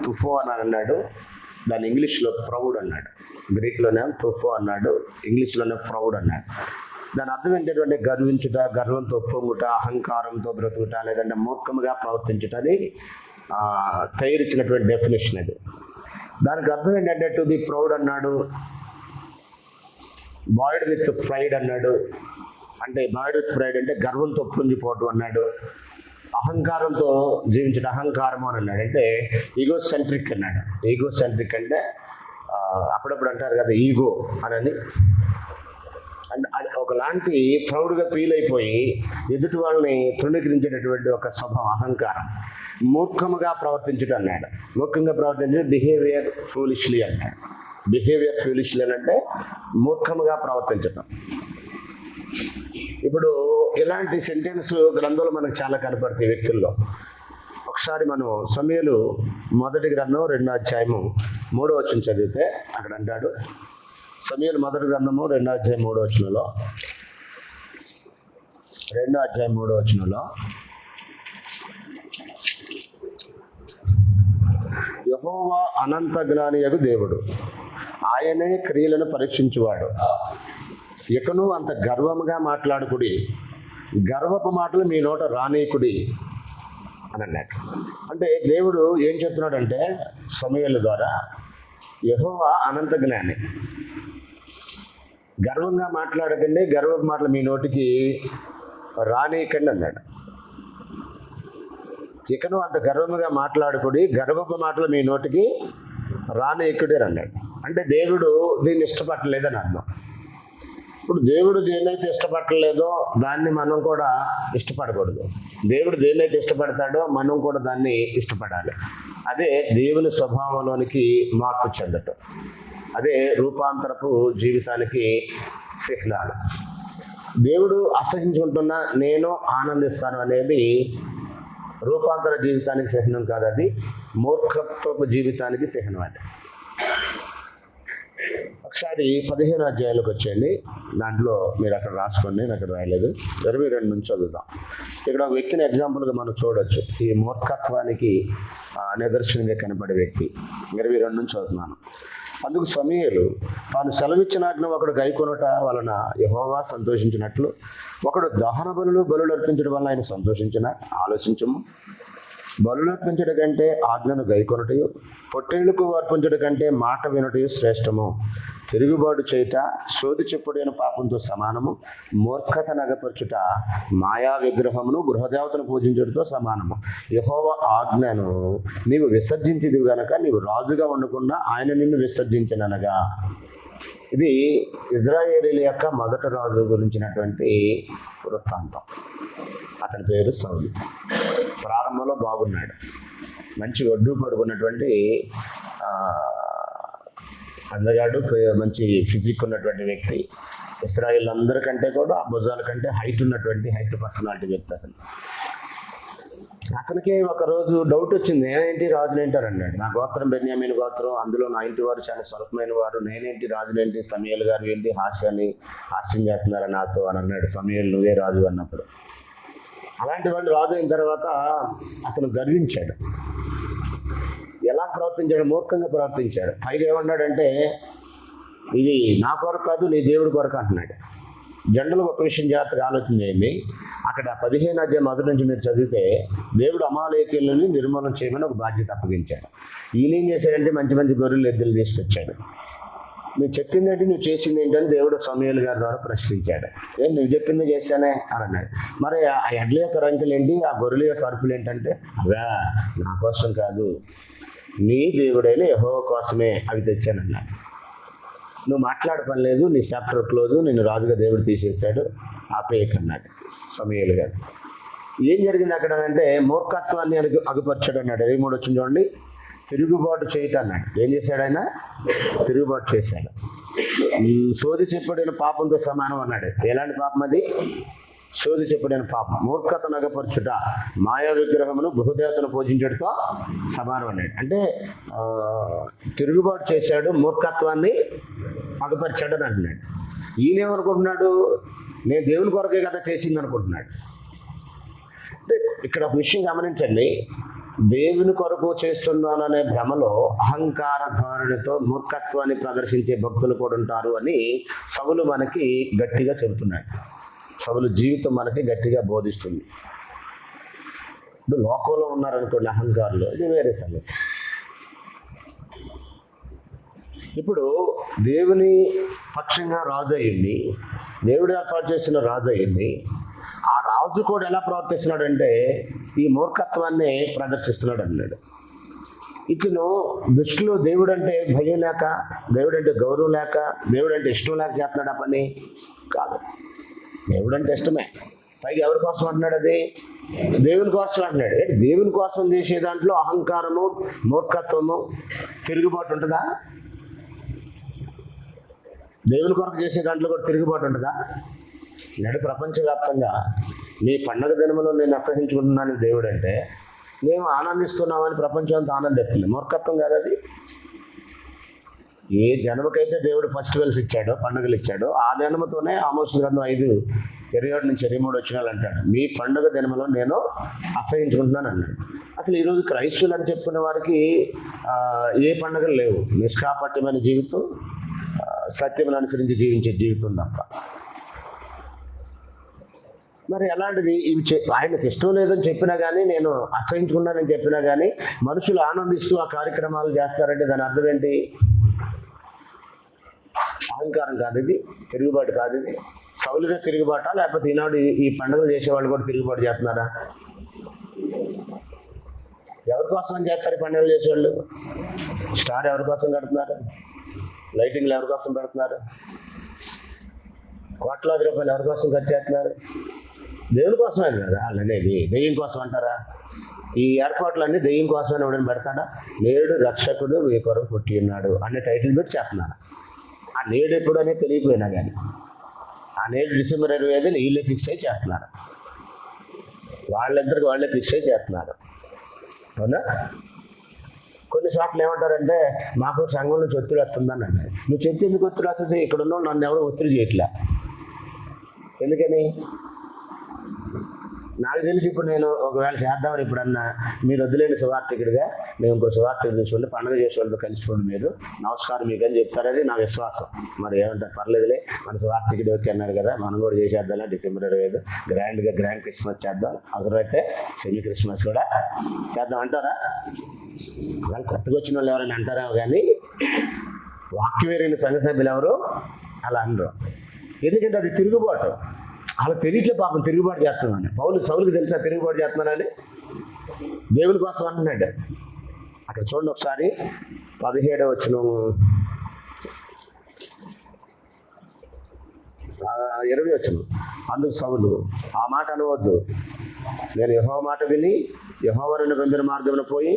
తుఫో అని అన్నాడు, దాన్ని ఇంగ్లీష్లో ప్రౌడ్ అన్నాడు. గ్రీకులోనే తుఫో అన్నాడు, ఇంగ్లీష్లోనే ప్రౌడ్ అన్నాడు. దాని అర్థం ఏంటంటే గర్వించుట, గర్వంతో పొంగుట, అహంకారంతో బ్రతుకుట, లేదంటే మూర్ఖముగా ప్రవర్తించుట అని తయారిచ్చినటువంటి డెఫినేషన్ అది. దానికి అర్థం ఏంటంటే టు బి ప్రౌడ్ అన్నాడు. బాయిడ్ విత్ ప్రైడ్ అన్నాడు. అంటే బాయిడ్ విత్ ప్రైడ్ అంటే గర్వంతో పొంగిపోవటం అన్నాడు. అహంకారంతో జీవించడం, అహంకారము అని అన్నాడు. అంటే ఈగో సెంట్రిక్ అన్నాడు. ఈగో సెంట్రిక్ అంటే అప్పుడప్పుడు అంటారు కదా ఈగో అని. అంటే అది ఒకలాంటి ప్రౌడ్గా ఫీల్ అయిపోయి ఎదుటి వాళ్ళని తృణీకరించేటటువంటి ఒక స్వభావం అహంకారం. మూర్ఖముగా ప్రవర్తించుట అన్నాడు. మూర్ఖంగా ప్రవర్తించడం బిహేవియర్ ఫూలిష్లీ అన్నాడు. బిహేవియర్ ఫూలిష్లీ అంటే మూర్ఖముగా ప్రవర్తించటం. ఇప్పుడు ఇలాంటి సెంటెన్స్ గ్రంథంలో మనకు చాలా కనపడతాయి వ్యక్తుల్లో. ఒకసారి మనం సమూయేలు మొదటి గ్రంథం 2వ అధ్యాయము 3వ వచనం చదివితే అక్కడ అంటాడు, సమూయేలు మొదటి గ్రంథము 2వ అధ్యాయం 3వ వచనంలో, 2వ అధ్యాయం 3వ వచనంలో, యెహోవా అనంత జ్ఞానియగు దేవుడు, ఆయనే క్రియలను పరీక్షించువాడు, ఇకను అంత గర్వముగా మాట్లాడుకుడి, గర్వపు మాటలు మీ నోట రానీకుడి అని అన్నట్టు. అంటే దేవుడు ఏం చెప్తున్నాడంటే సమూయేలు ద్వారా, యెహోవా అనంత జ్ఞాని, గర్వంగా మాట్లాడకండి, గర్వపు మాటలు మీ నోటికి రానీయకండి అన్నాడు. ఇకను అంత గర్వముగా మాట్లాడుకుడి, గర్వపు మాటలు మీ నోటికి రానీయకుడి అని అన్నాడు. అంటే దేవుడు దీన్ని ఇష్టపడలేదని అర్థం. ఇప్పుడు దేవుడు దేన్నైతే ఇష్టపడలేదో దాన్ని మనం కూడా ఇష్టపడకూడదు. దేవుడు దేన్నైతే ఇష్టపడతాడో మనం కూడా దాన్ని ఇష్టపడాలి. అదే దేవుని స్వభావంలోనికి మార్పు చెందటం. అదే రూపాంతరపు జీవితానికి చిహ్నాలు. దేవుడు అసహించుకుంటున్నా నేను ఆనందిస్తాను అనేది రూపాంతర జీవితానికి చిహ్నం కాదు, అది మూర్ఖత్వపు జీవితానికి చిహ్నం. అంటే ఒకసారి 15వ అధ్యాయంలోకి వచ్చేయండి. దాంట్లో మీరు అక్కడ రాసుకోండి, నేను అక్కడ రాయలేదు. 22 నుంచి చదువుదాం. ఇక్కడ ఒక వ్యక్తిని ఎగ్జాంపుల్గా మనం చూడొచ్చు, ఈ మూర్ఖత్వానికి నిదర్శనంగా కనపడే వ్యక్తి. 22 నుంచి చదువుతున్నాను. అందుకు సమూయేలు తాను సెలవిచ్చినట్లు ఒకడు గైకొనుట వలన యెహోవా సంతోషించినట్లు ఒకడు దహన బలులు అర్పించడం వలన ఆయన సంతోషించిన ఆలోచించము. బలులు అర్పించడం కంటే ఆజ్ఞను గైకొనుటయు, పొట్టేళ్లకు అర్పించడం కంటే మాట వినుటయు శ్రేష్టము. తిరుగుబాటు చేయుట సోది చెప్పుడైన పాపంతో సమానము. మూర్ఖత నగపరచుట మాయా విగ్రహమును గృహదేవతను పూజించడంతో సమానము. యెహోవా ఆజ్ఞను నీవు విసర్జించిదివి గనక నీవు రాజుగా ఉండకుండా ఆయన నిన్ను విసర్జించిననగా. ఇది ఇజ్రాయేలీల యొక్క మొదటి రాజు గురించినటువంటి వృత్తాంతం. అతని పేరు సౌలు. ప్రారంభంలో బాగున్నాడు, మంచి ఒడ్డు పడుకున్నటువంటి అందగాడు, మంచి ఫిజిక్ ఉన్నటువంటి వ్యక్తి. ఇశ్రాయేల్ అందరికంటే కూడా ఆ భుజాల కంటే హైట్ పర్సనాలిటీ వ్యక్తి అతను. అతనికి ఒకరోజు డౌట్ వచ్చింది, నేనేంటి రాజునేంటారు అన్నాడు. నా గోత్రం బెన్యామీను గోత్రం, అందులో నా ఇంటి వారు చాలా స్వల్పమైన వారు, నేనేంటి రాజునేంటి, సమూయేలు గారు ఏంటి హాస్యం చేస్తున్నారా నాతో అని అన్నాడు. సమూయేలు నువ్వే రాజు అన్నప్పుడు. అలాంటి వాడు రాజు అయిన తర్వాత అతను గర్వించాడు. ఎలా ప్రవర్తించాడు? మూర్ఖంగా ప్రవర్తించాడు. పైగా ఏమన్నాడంటే, ఇది నా కొరకు కాదు నీ దేవుడి కొరకు అంటున్నాడు. జనరల్గా ఒక విషయం జాగ్రత్తగా ఆలోచన చేయండి. అక్కడ 15వ అధ్యాయం మొదటి నుంచి మీరు చదివితే దేవుడు అమాలేకీయులని నిర్మూలన చేయమని ఒక బాధ్యత అప్పగించాడు. ఈయన ఏం చేశాడంటే మంచి మంచి గొర్రెలు ఎద్దులు తీసుకొచ్చాడు. నువ్వు చెప్పింది ఏంటి, నువ్వు చేసింది ఏంటని దేవుడు సమూయేలు గారి ద్వారా ప్రశ్నించాడు. నువ్వు చెప్పింది చేశానే అని అన్నాడు. మరి ఆ ఎడ్ల యొక్క రంకులు ఏంటి, ఆ గొర్రెల యొక్క అరుపులు ఏంటంటే, అవా నా కోసం కాదు నీ దేవుడైన యెహోవా కోసమే అవి తెచ్చానన్నాడు. నువ్వు మాట్లాడే పని లేదు, నీ చాప్టర్ క్లోజు, నిన్ను రాజుగా దేవుడు తీసేశాడు, ఆపేయకన్నాడు సమూయేలు గారు. ఏం జరిగింది అక్కడ అంటే మూర్ఖత్వాన్ని అగుపరచాడు అన్నాడు. 23 వచ్చింది చూడండి. తిరుగుబాటు చేయటం అన్నాడు. ఏం చేశాడు ఆయన? తిరుగుబాటు చేశాడు. సోది చెప్పుడైన పాపంతో సమానం అన్నాడు. ఎలాంటి పాపం అది? సోది చెప్పుడైన పాపం. మూర్ఖత నగపరచుట మాయా విగ్రహమును బహుదేవతను పూజించడంతో సమానం అన్నాడు. అంటే తిరుగుబాటు చేశాడు, మూర్ఖత్వాన్ని అగపరిచాడు అని అంటున్నాడు. ఈయనేమనుకుంటున్నాడు? నేను దేవుని కొరకే కదా చేసింది అనుకుంటున్నాడు. అంటే ఇక్కడ ఒక విషయం గమనించండి. దేవుని కొరకు చేస్తున్నాననే భ్రమలో అహంకార ధోరణితో మూర్ఖత్వాన్ని ప్రదర్శించే భక్తులు కూడా ఉంటారు అని సౌలు మనకి గట్టిగా చెబుతున్నాడు. సౌలు జీవితం మనకి గట్టిగా బోధిస్తుంది. ఇప్పుడు లోకంలో ఉన్నారనుకోండి అహంకారులు, ఇది వేరే సంగతి. ఇప్పుడు దేవుని పక్షంగా రాజు అయ్యింది, దేవుడు ఏర్పాటు చేసిన రాజు అయ్యింది. ఆ రాజు కూడా ఎలా ప్రవర్తిస్తున్నాడంటే ఈ మూర్ఖత్వాన్ని ప్రదర్శిస్తున్నాడు అన్నాడు. ఇతను దృష్టిలో దేవుడు అంటే భయం లేక, దేవుడు అంటే గౌరవం లేక, దేవుడు అంటే ఇష్టం లేక చేస్తున్నాడు ఆ పని కాదు. దేవుడు అంటే ఇష్టమే, పైగా ఎవరి కోసం అంటున్నాడు? అది దేవుని కోసం అంటున్నాడు. దేవుని కోసం చేసే దాంట్లో అహంకారము, మూర్ఖత్వము, తిరుగుబాటు ఉంటుందా? దేవుని కొరకు చేసే దాంట్లో కూడా తిరుగుబాటు ఉంటుందా? నేడు ప్రపంచవ్యాప్తంగా మీ పండగ దినములో నేను అసహించుకుంటున్నాను దేవుడు అంటే మేము ఆనందిస్తున్నామని ప్రపంచం అంతా ఆనందిస్తుంది. మూర్ఖత్వం కాదు అది. ఏ జన్మకైతే దేవుడు ఫెస్టివల్స్ ఇచ్చాడో, పండుగలు ఇచ్చాడో, ఆ జన్మతోనే ఆమోస్ గ్రంథం 5:27-23 వచనాలు అంటాడు, మీ పండుగ దినములో నేను అసహించుకుంటున్నాను అన్నాడు. అసలు ఈరోజు క్రైస్తవులు అని చెప్పుకునే వారికి ఏ పండుగలు లేవు. నిష్కాపట్యమైన జీవితం, సత్యమును అనుసరించి జీవించే జీవితం తప్ప. మరి అలాంటిది ఇవి ఆయనకు ఇష్టం లేదని చెప్పినా కానీ, నేను అసహించుకున్నానని చెప్పినా కానీ మనుషులు ఆనందిస్తూ ఆ కార్యక్రమాలు చేస్తారంటే దాని అర్థం ఏంటి? అహంకారం కాదు ఇది, తిరుగుబాటు కాదు ఇది. సౌలుగా తిరుగుబాటా, లేకపోతే ఈనాడు ఈ పండుగలు చేసేవాళ్ళు కూడా తిరుగుబాటు చేస్తున్నారా? ఎవరి కోసం చేస్తారు ఈ పండుగలు చేసేవాళ్ళు? స్టార్ ఎవరి కోసం కడుతున్నారు? లైటింగ్లు ఎవరి కోసం పెడుతున్నారు? కోట్లాది రూపాయలు ఎవరి కోసం ఖర్చు చేస్తున్నారు? దేవుని కోసమే కదా వాళ్ళు అనేది. దెయ్యం కోసం అంటారా? ఈ ఏర్పాట్లన్నీ దెయ్యం కోసమని ఎవడని పెడతాడా? నేడు రక్షకుడు మీ కొరకు పుట్టి ఉన్నాడు అనే టైటిల్ పెట్టి చేస్తున్నారు. ఆ నేడు ఎప్పుడు అనేది తెలియపోయినా కానీ ఆ నేడు డిసెంబర్ 25 వీళ్ళే ఫిక్స్ అయ్యి చేస్తున్నారు. వాళ్ళిద్దరికి వాళ్ళే ఫిక్స్ అయ్యి చేస్తున్నారు. అవునా? కొన్ని చోట్ల ఏమంటారంటే మాకు సంఘం నుంచి ఒత్తిడి వస్తుందని అన్నారు. నువ్వు చెప్తే ఎందుకు ఒత్తిడి వస్తుంది? ఇక్కడ ఉన్న నన్ను ఎవరు ఒత్తిడి చేయట్లే. ఎందుకని? నాకు తెలిసి ఇప్పుడు నేను ఒకవేళ చేద్దామని ఇప్పుడన్నా మీరు వదిలేని సువార్థికుడిగా మేము ఇంకో సువార్థికుడు తీసుకుంటే పండుగ చేసే వాళ్ళతో కలిసిపోండి, మీరు నమస్కారం మీకు అని చెప్తారని నా విశ్వాసం. మరి ఏమంటారు? పర్లేదులే, మన సువార్థికుడు ఓకే అన్నారు కదా, మనం కూడా చేసేద్దాం. డిసెంబర్ 25 గ్రాండ్ క్రిస్మస్ చేద్దాం, అవసరమైతే సెమీ క్రిస్మస్ కూడా చేద్దాం అంటారా? వాళ్ళు కొత్తగా వచ్చిన వాళ్ళు ఎవరైనా అంటారేమో కానీ వాక్యం వేరైన సంఘ సభ్యులు ఎవరు అలా అనరు. ఎందుకంటే అది తిరుగుబాటు. అలా తెలియట్లే పాపం తిరుగుబాటు చేస్తున్నాను. సౌలుకి తెలుసా తిరుగుబాటు చేస్తున్నానని? దేవుని కోసం అంటున్నాడు. అక్కడ చూడండి ఒకసారి 17వ వచనం 20వ వచనం. అందుకు సౌలు, ఆ మాట అనవద్దు, నేను యెహోవా మాట విని యెహోవాను పంపిన మార్గమున పోయి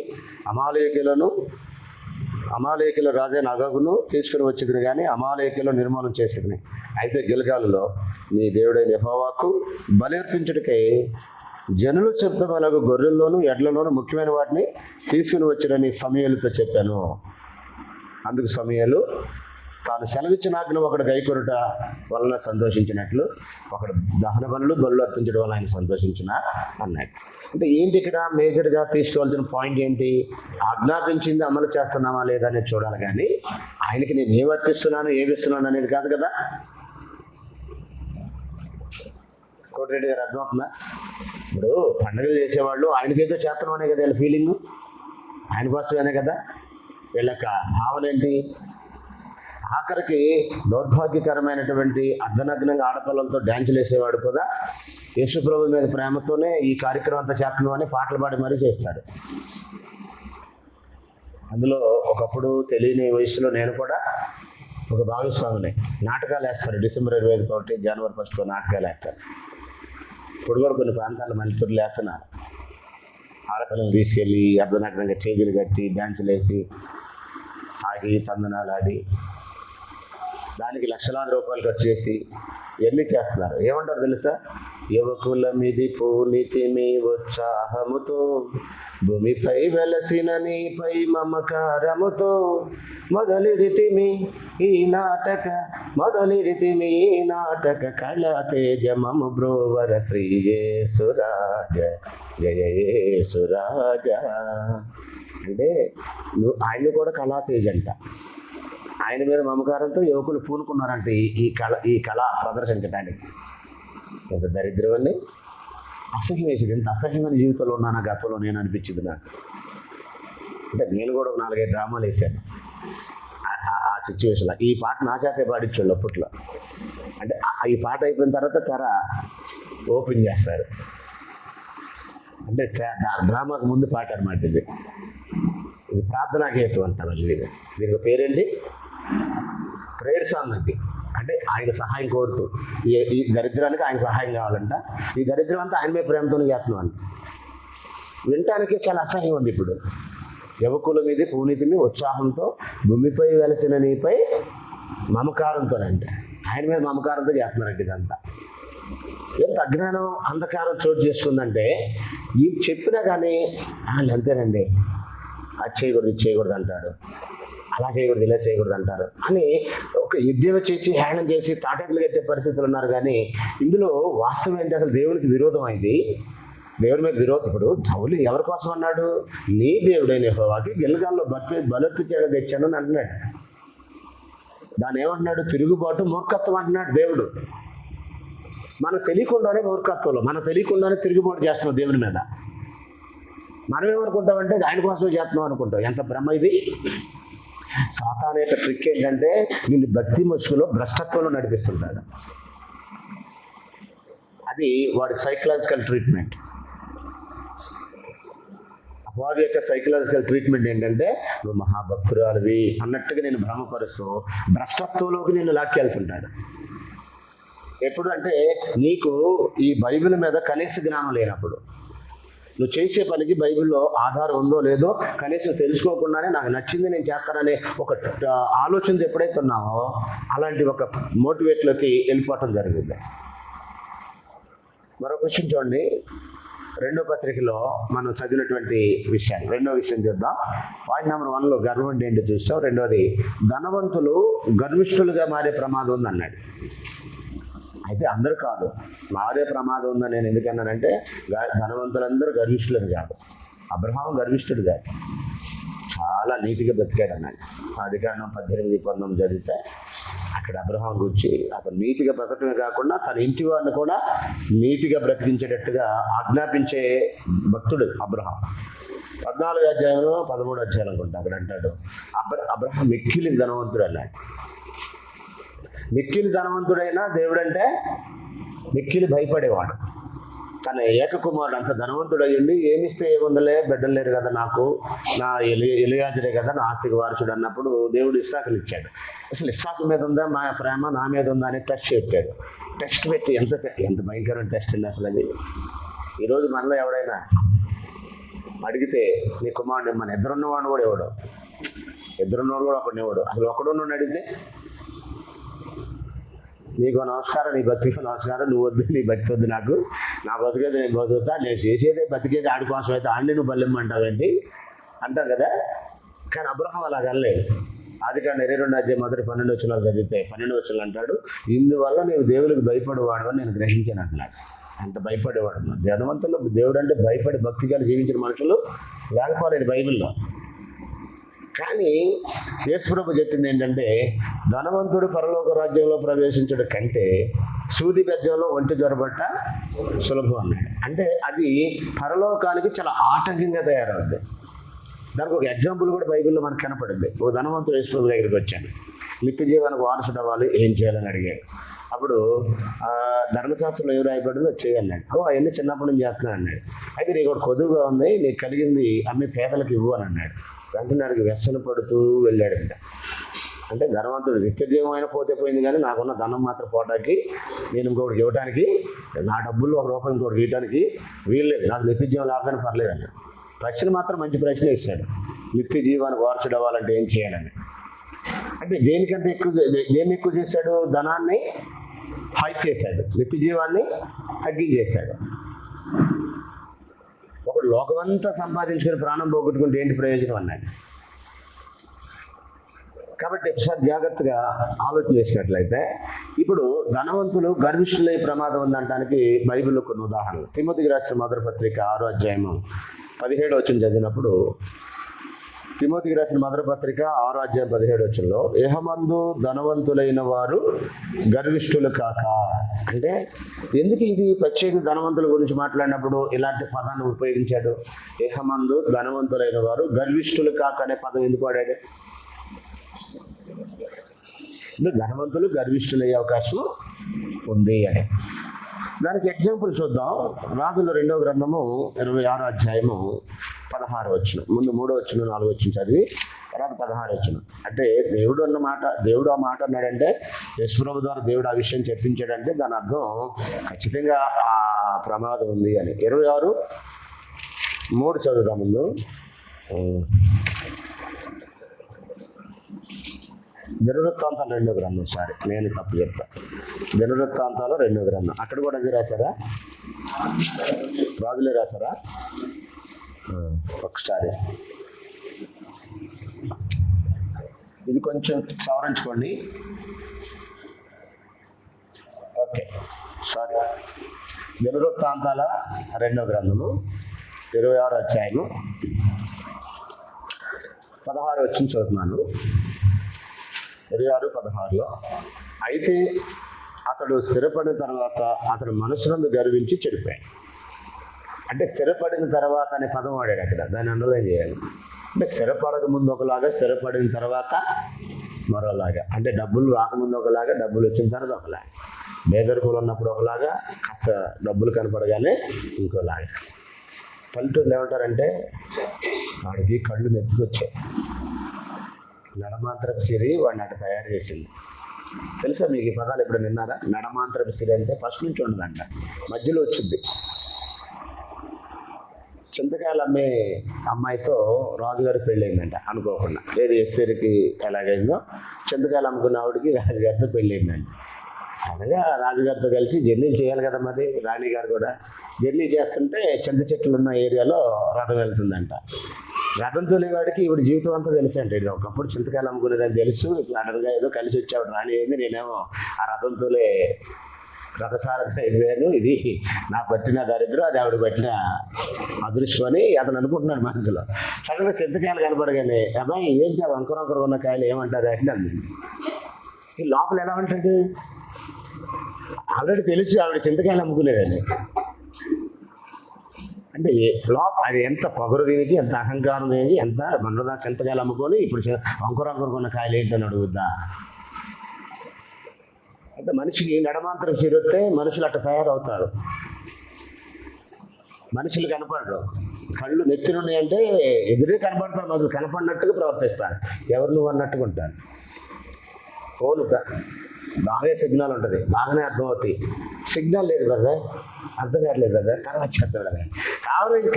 అమాలేకుల రాజైన అగగును తీసుకుని వచ్చింది, కానీ అమాలేకులు నిర్మూలన చేసింది. అయితే గిల్గాలులో నీ దేవుడైన యెహోవాకు బలి అర్పించుటకై జనులు చెప్తామలాగా గొర్రెల్లోనూ ఎడ్లలోనూ ముఖ్యమైన వాటిని తీసుకుని వచ్చినని సమూయేలుతో చెప్పాను. అందుకు సమూయేలు తాను సెలవిచ్చిన ఆజ్ఞ ఒకడు గైకొనుట వలన సంతోషించినట్లు ఒకడు దహన బలులు అర్పించడం వల్ల ఆయన సంతోషించిన అన్నాడు. అంటే ఏంటి ఇక్కడ మేజర్గా తీసుకోవాల్సిన పాయింట్ ఏంటి? ఆజ్ఞాపించింది అమలు చేస్తున్నామా లేదా అనేది చూడాలి, కానీ ఆయనకి నేను ఏమి అర్పిస్తున్నాను ఏమి ఇస్తున్నాను అనేది కాదు కదా. కోటిరెడ్డి గారు అర్థమవుతుందా? ఇప్పుడు పండుగలు చేసేవాళ్ళు ఆయనకేదో చేతనం అనే కదా వీళ్ళ ఫీలింగ్, ఆయన కోసమేనే కదా వీళ్ళ యొక్క భావన ఏంటి? ఆఖరికి దౌర్భాగ్యకరమైనటువంటి అర్ధనగ్నంగా ఆడపిల్లలతో డ్యాన్సులు వేసేవాడు కూడా యేసుప్రభు మీద ప్రేమతోనే ఈ కార్యక్రమం అంతా చేస్తున్నాం అని పాటలు పాడి మరీ చేస్తాడు. అందులో ఒకప్పుడు తెలియని వయసులో నేను కూడా ఒక భాగస్వామిని. నాటకాలు వేస్తారు, డిసెంబర్ 25 జనవరి 1 నాటకాలు వేస్తారు. ఇప్పుడు కూడా కొన్ని ప్రాంతాల్లో మల్లెటూరులు వేస్తున్నారు. ఆడపిల్లలు తీసుకెళ్ళి అర్ధనగ్నంగా చేతులు కట్టి డ్యాన్సులు వేసి ఆగి తందనాలు ఆడి దానికి లక్షలాది రూపాయలు ఖర్చు చేసి ఇవన్నీ చేస్తున్నారు. ఏమంటారు తెలుసా? యువకుల మీది పూనితి మీ ఉత్సాహముతో భూమిపై వెలసిన నీపై మమకారముతో మొదలిడితిమి ఈ నాటక కళా తేజమము బ్రోవర శ్రీ యేసురాజ జయ యేసురాజ. అంటే ఆయన కూడా కళా తేజ్ అంట. ఆయన మీద మమకారంతో యువకులు పూనుకున్నారంటే ఈ కళ ప్రదర్శించడానికి. ఎంత దరిద్రం అండి! అసహ్యం వేసింది. ఎంత అసహ్యమైన జీవితంలో ఉన్నాను గతంలో నేను అనిపించింది నాకు. అంటే నేను కూడా ఒక 4-5 డ్రామాలు వేసాను ఆ సిచ్యువేషన్లో. ఈ పాట నా చేతే పాడించాడు అప్పట్లో. అంటే ఈ పాట అయిపోయిన తర్వాత తెర ఓపెన్ చేస్తారు. అంటే డ్రామాకు ముందు పాట అనమాట ఇది. ప్రార్థనా గీతం అంటారు. దీనికి పేరేంటి? ప్రేయర్ సాంగ్ అండి. అంటే అంటే ఆయన సహాయం కోరుతూ ఈ దరిద్రానికి ఆయన సహాయం కావాలంట. ఈ దరిద్రం అంతా ఆయన మీద ప్రేమతోనే చేస్తున్నాం అంట. వినటానికి చాలా అసహ్యం ఉంది. ఇప్పుడు యువకుల మీద పూనీతిని ఉత్సాహంతో భూమిపై వెలసిన నీపై మమకారంతోనంటే ఆయన మీద మమకారంతో చేస్తున్నారంటే ఇదంతా. ఎంత అజ్ఞానం అంధకారం చోటు చేసుకుందంటే ఈ చెప్పినా కానీ వాళ్ళు అంతేనండి, అది చేయకూడదు ఇది చేయకూడదు అంటాడు, అలా చేయకూడదు ఇలా చేయకూడదు అంటారు అని ఒక ఎద్దేవ చేసి హేళన చేసి తాటెట్లు కట్టే పరిస్థితులు ఉన్నారు. కానీ ఇందులో వాస్తవం ఏంటి, అసలు దేవునికి విరోధం అయింది, దేవుడి మీద విరోధం. ఇప్పుడు సౌలు ఎవరి కోసం అన్నాడు, నీ దేవుడైన యెహోవాకి గిల్గాల్లో బలర్పించాడు తెచ్చాను అని అంటున్నాడు. దాన్ని ఏమంటున్నాడు, తిరుగుబాటు మూర్ఖత్వం అంటున్నాడు దేవుడు. మనకు తెలియకుండానే మూర్ఖత్వంలో మనకు తెలియకుండానే తిరుగుబాటు చేస్తున్నాం దేవుని మీద. మనం ఏమనుకుంటామంటే ఆయన కోసమే చేస్తున్నాం అనుకుంటాం. ఎంత భ్రమ ఇది. సాతాను యొక్క ట్రిక్ ఏంటంటే నిన్ను భక్తి ముసుగులో భ్రష్టత్వంలో నడిపిస్తుంటాడు. అది వాడి సైకలాజికల్ ట్రీట్మెంట్. అపవాది యొక్క సైకలాజికల్ ట్రీట్మెంట్ ఏంటంటే నువ్వు మహాభక్తురాలివి అన్నట్టుగా నేను భ్రమపరుస్తూ భ్రష్టత్వంలోకి నేను లాక్కెళ్తుంటాడు. ఎప్పుడు అంటే నీకు ఈ బైబిల్ మీద కనీస జ్ఞానం లేనప్పుడు, నువ్వు చేసే పనికి బైబిల్లో ఆధారం ఉందో లేదో కనీసం తెలుసుకోకుండానే నాకు నచ్చింది నేను చేస్తాననే ఒక ఆలోచనతో ఎప్పుడైతే ఉన్నావో అలాంటి ఒక మోటివేట్లోకి వెళ్ళిపోవటం జరిగింది. మరొక విషయం చూడండి, 2వ పత్రికలో మనం చదివినటువంటి విషయాన్ని 2వ విషయం చూద్దాం. పాయింట్ నెంబర్ 1లో గర్వం అంటే ఏంటో చూస్తాం. 2వది ధనవంతులు గర్విష్ఠులుగా మారే ప్రమాదం ఉంది అన్నాడు. అయితే అందరూ కాదు, మారే ప్రమాదం ఉందని నేను ఎందుకన్నానంటే ధనవంతులందరూ గర్విష్ఠులని కాదు. అబ్రహాం గర్విష్ఠుడు కాదు, చాలా నీతిగా బ్రతికాడు అన్నాడు. ఆదికాండం 18-19 చదివితే అక్కడ అబ్రహాం గురించి అతను నీతిగా బ్రతకడమే కాకుండా తన ఇంటి వారిని కూడా నీతిగా బ్రతికించేటట్టుగా ఆజ్ఞాపించే భక్తుడు అబ్రహాం. 14వ అధ్యాయంలో 13వ అధ్యాయం అనుకుంటా అక్కడ అంటాడు అబ్రహాం మిక్కిలి ధనవంతుడు అన్నాడు. మిక్కిలి ధనవంతుడైనా దేవుడంటే మిక్కిలి భయపడేవాడు. తన ఏకకుమారుడు అంత ధనవంతుడు అయ్యండి ఏమిస్తే ఏముందలే, బిడ్డలు లేరు కదా నాకు, నా ఎలియాజరే కదా నా ఆస్తికి వారసుడు అన్నప్పుడు దేవుడు ఇస్సాకుని ఇచ్చాడు. అసలు ఇస్సాకు మీద ఉందా మా ప్రేమ, నా మీద ఉందా అని టెస్ట్ పెట్టాడు. టెస్ట్ పెట్టి ఎంత భయంకరమైన టెస్ట్ అండి అసలు అది. ఈరోజు మనలో ఎవడైనా అడిగితే నీ కుమారుడు మన ఇద్దరున్నవాడు కూడా ఇవ్వడు, ఇద్దరున్నవాడు కూడా ఒకడిని ఇవ్వడు. అసలు ఒకడున్న అడిగితే నీకు నమస్కారం, నీ బతికి నమస్కారం, నువ్వు వద్దు నీ బతికి వద్దు, నాకు నా బతికేది నేను బతుకుతా, నేను చేసేదే బతికేది ఆడి కోసం అయితే ఆడిని నువ్వు బల్లెమ్మంటావేంటి అంటాం కదా. కానీ అబ్రహాం అలా కనలేదు. ఆదికాండం 22వ అధ్యాయం 12 వచనాలు చదివితే 12వ వచనం అంటాడు, ఇందువల్ల నేను దేవునికి భయపడేవాడు అని నేను గ్రహించాను అంటున్నాడు. అంత భయపడేవాడు. ధనవంతులు దేవుడు అంటే భయపడి భక్తిగా జీవించిన మనుషులు లేకపోలేదు బైబిల్లో. కానీ యేసుప్రభు చెప్పింది ఏంటంటే ధనవంతుడు పరలోక రాజ్యంలో ప్రవేశించడం కంటే సూది బెజ్జంలో ఒంటి జ్వరబట్ట సులభం అన్నాడు. అంటే అది పరలోకానికి చాలా ఆటంకంగా తయారవుద్ది. దానికి ఒక ఎగ్జాంపుల్ కూడా బైబిల్లో మనకు కనపడింది. ఓ ధనవంతుడు యేసుప్రభు దగ్గరికి వచ్చాను, నిత్య జీవానికి వారసుడు అవ్వాలి, ఏం చేయాలని అడిగాడు. అప్పుడు ధర్మశాస్త్రంలో ఏం రాయబడిందో చేయాలన్నాడు. అవన్నీ చిన్నప్పటి నుంచి చేస్తున్నాను అన్నాడు. అయితే నీకు ఒకటి కొదువుగా ఉంది, నీకు కలిగింది అమ్మి పేదలకు ఇవ్వు అని అన్నాడు. వెంటనే నాడికి వ్యసన పడుతూ వెళ్ళాడంట. అంటే ధనవంతుడు నిత్య జీవం అయినా పోతే పోయింది, కానీ నాకున్న ధనం మాత్రం పోవడానికి నేను ఇంకొకటి ఇవ్వడానికి, నా డబ్బుల్లో ₹1 ఇంకొకటి ఇవ్వడానికి వీల్లేదు, నాకు నిత్య జీవం లేకపోయినా పర్లేదు అన్నాడు. ప్రశ్న మాత్రం మంచి ప్రశ్న ఇస్తాడు, నిత్య జీవానికి వారసుడు అవ్వాలంటే ఏం చేయాలని. అంటే దేనికంటే దేన్ని ఎక్కువ చేశాడు, ధనాన్ని హైక్ చేశాడు, నిత్య జీవాన్ని తగ్గించేశాడు. ఒకడు లోకమంతా సంపాదించుకుని ప్రాణం పోగొట్టుకుంటే ఏంటి ప్రయోజనం అన్నాడు. కాబట్టి ఒకసారి జాగ్రత్తగా ఆలోచన చేసినట్లయితే ఇప్పుడు ధనవంతులు గర్విష్ఠులై ప్రమాదం ఉందనడానికి బైబిల్లో కొన్ని ఉదాహరణలు. తిమోతికి రాసిన మొదటి పత్రిక 6వ అధ్యాయము 17వ వచనం చదివినప్పుడు, తిమోతికి రాసిన మొదటి పత్రిక 6వ అధ్యాయం 17వ వచనంలో ఏహమందు ధనవంతులైన వారు గర్విష్ఠులు కాక, అంటే ఎందుకు ఇది ప్రత్యేక ధనవంతుల గురించి మాట్లాడినప్పుడు ఇలాంటి పదాన్ని ఉపయోగించాడు. ఏహమందు ధనవంతులైన వారు గర్విష్ఠులు కాక అనే పదం ఎందుకు వాడాడు? ధనవంతులు గర్విష్ఠులయ్యే అవకాశం ఉంది అని. దానికి ఎగ్జాంపుల్ చూద్దాం. రాజుల 2వ గ్రంథము 26వ అధ్యాయము 16వ వచనం, ముందు 3వ వచనం 4వ వచనం చదివి తర్వాత 16 వచ్చిన. అంటే దేవుడు ఆ మాట అన్నాడంటే యేసుప్రభు ద్వారా దేవుడు ఆ విషయం చెప్పించాడంటే దాని అర్థం ఖచ్చితంగా ఆ ప్రమాదం ఉంది అని. 26:3 చదువుదాం ముందు. దినవృత్తాంతాలు 2వ గ్రంథం. సారీ, నేను తప్పు చెప్పాను. దినవృత్తాంతాలు 2వ గ్రంథం. అక్కడ కూడా అది రాశారా? రాజులే రాశారా? ఒకసారి ఇది కొంచెం సవరించుకోండి. Okay, sorry. దినవృత్తాంతాల 2వ గ్రంథము 26వ అధ్యాయము 16 వచ్చి చదువుతున్నాను. 26:16లో అయితే అతడు స్థిరపడిన తర్వాత అతడు మనసునందు గర్వించి చెడిపోయాడు. అంటే స్థిరపడిన తర్వాత అనే పదం వాడాడు అక్కడ, దాన్ని అండర్లైన్ చేయాలి. అంటే స్థిరపడక ముందు ఒకలాగా, స్థిరపడిన తర్వాత మరోలాగా. అంటే డబ్బులు రాకముందు ఒకలాగా, డబ్బులు వచ్చిన తర్వాత ఒకలాగా. పేదరికలు ఉన్నప్పుడు ఒకలాగా, కాస్త డబ్బులు కనపడగానే ఇంకోలాగా. పల్లెటూరులు ఏమంటారంటే వాడికి కళ్ళు నెత్తుకొచ్చాయి, నడమాంత్రపు సిరి వాడిని అటు తయారు చేసింది. తెలుసా మీకు ఈ పదాలు ఎప్పుడు విన్నారా? నడమాంత్రపు సిరి అంటే ఫస్ట్ నుంచి ఉండదంట, మధ్యలో వచ్చింది. చింతకాయలు అమ్మే అమ్మాయితో రాజుగారికి పెళ్ళయిందంట అనుకోకుండా. ఏది ఎస్తేరికి ఎలాగైందో చింతకాయలు అమ్ముకున్న ఆవిడకి రాజుగారితో పెళ్ళయిందంట. సడన్గా రాజుగారితో కలిసి జర్నీలు చేయాలి కదా, మరి రాణిగారు కూడా జర్నీ చేస్తుంటే చింత చెట్లు ఉన్న ఏరియాలో రథం వెళ్తుందంట. రథం తొలివాడికి ఇప్పుడు జీవితం అంతా తెలుసు అంటే, ఇది ఒకప్పుడు చింతకాయలు అమ్ముకునేదని తెలుసు. సడన్గా ఏదో కలిసి వచ్చేవాడు రాణి అయింది, నేనేమో ఆ రథం తోలే రథసారథి అయిపోయాను, ఇది నా పట్టిన దరిద్రం, అది ఆవిడ పట్టిన అదృష్టం అని అతను అనుకుంటున్నాడు మనసులో. సడన్గా చింతకాయలు కనపడగానే, అబ్బాయి ఏంటి ఆ వంకర ఉన్న కాయలు ఏమంటారు అంటే అంది. ఈ లోపల ఎలా ఉంటాడు? ఆల్రెడీ తెలుసు ఆవిడ చింతకాయలు అమ్ముకునేదని. అంటే అది ఎంత పొగరు దీనికి, ఎంత అహంకారం దీనికి, ఎంత మనదా చింతకాయలు అమ్ముకొని ఇప్పుడు వంకర ఉన్న కాయలు ఏంటని అడుగుద్దా? అంటే మనిషికి నడమాంతరం చిరిగితే మనుషులు అట్లా తయారవుతారు. మనుషులు కనపడరు, కళ్ళు నెత్తినున్నాయంటే ఎదురే కనపడతారు, మొదలు కనపడినట్టుగా ప్రవర్తిస్తారు, ఎవరు నువ్వు అన్నట్టుగా ఉంటారు. ఫోన్ బాగా సిగ్నల్ ఉంటుంది, బాగానే అర్థమవుతాయి. సిగ్నల్ లేదు కదా, అర్థం కావట్లేదు కదా, తర్వాత చెప్తాడు కదా.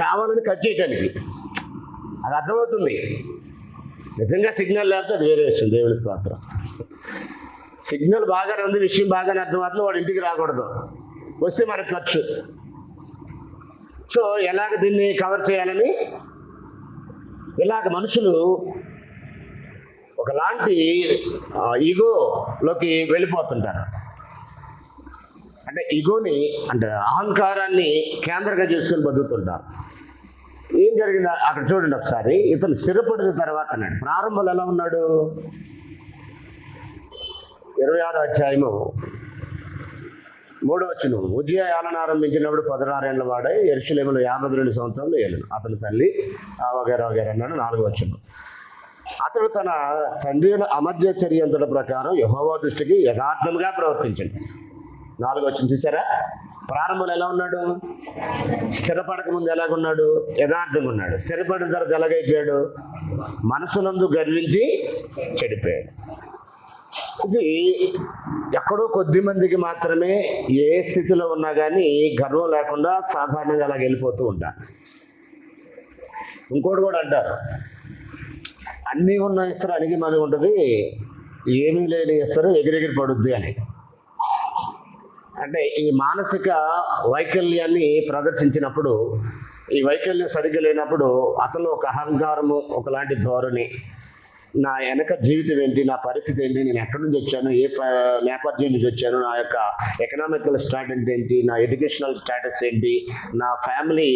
కావాలని కట్ చేయటానికి అది అర్థమవుతుంది. నిజంగా సిగ్నల్ లేకపోతే అది వేరే విషయం, దేవుని స్తోత్రం. సిగ్నల్ బాగానే ఉంది, విషయం బాగానే అర్థమవుతుంది, వాడు ఇంటికి రాకూడదు, వస్తే మనకు ఖర్చు. సో ఎలాగ దీన్ని కవర్ చేయాలని ఇలాగ మనుషులు ఒకలాంటి ఈగోలోకి వెళ్ళిపోతుంటారు. అంటే ఈగోని అంటే అహంకారాన్ని కేంద్రంగా చేసుకొని బతుకుతుంటారు. ఏం జరిగింది అక్కడ చూడండి ఒకసారి. ఇతను స్థిరపడిన తర్వాత అన్నాడు. ప్రారంభంలో ఎలా ఉన్నాడు? 26వ అధ్యాయము 3వ వచనం. ఉజ్జియా ఏలన ఆరంభించినప్పుడు 16 ఏళ్ల వాడై యెరూషలేములో 52 సంవత్సరాలు ఏలును. అతని తల్లి వగేరా అన్నాడు. 4వ వచనం. అతడు తన తండ్రి అమధ్యచర్యంతుల ప్రకారం యెహోవా దృష్టికి యథార్థంగా ప్రవర్తించండి. 4వ వచనం చూసారా? ప్రారంభంలో ఎలా ఉన్నాడు? స్థిరపడక ముందు ఎలాగున్నాడు? యథార్థంగా ఉన్నాడు. స్థిరపడిన తర్వాత ఎలాగైపోయాడు? మనసునందు గర్వించి చెడిపోయాడు. ఇది ఎక్కడో కొద్ది మందికి మాత్రమే, ఏ స్థితిలో ఉన్నా కానీ గర్వం లేకుండా సాధారణంగా అలా వెళ్ళిపోతూ ఉంటారు. ఇంకోటి కూడా అంటారు, అన్నీ ఉన్న ఇస్తారు అణిగి మనకి ఉంటుంది, ఏమీ లేని ఇస్తారు ఎగిరెగిరి పడుద్ది అని. అంటే ఈ మానసిక వైకల్యాన్ని ప్రదర్శించినప్పుడు, ఈ వైకల్యం సరిగ్గా లేనప్పుడు అతను ఒక అహంకారము, ఒకలాంటి ధోరణి, నా వెనక జీవితం ఏంటి, నా పరిస్థితి ఏంటి, నేను ఎక్కడి నుంచి వచ్చాను, ఏ నేపథ్యం నుంచి వచ్చాను, నా యొక్క ఎకనామికల్ స్టాటస్ ఏంటి, నా ఎడ్యుకేషనల్ స్టేటస్ ఏంటి, నా ఫ్యామిలీ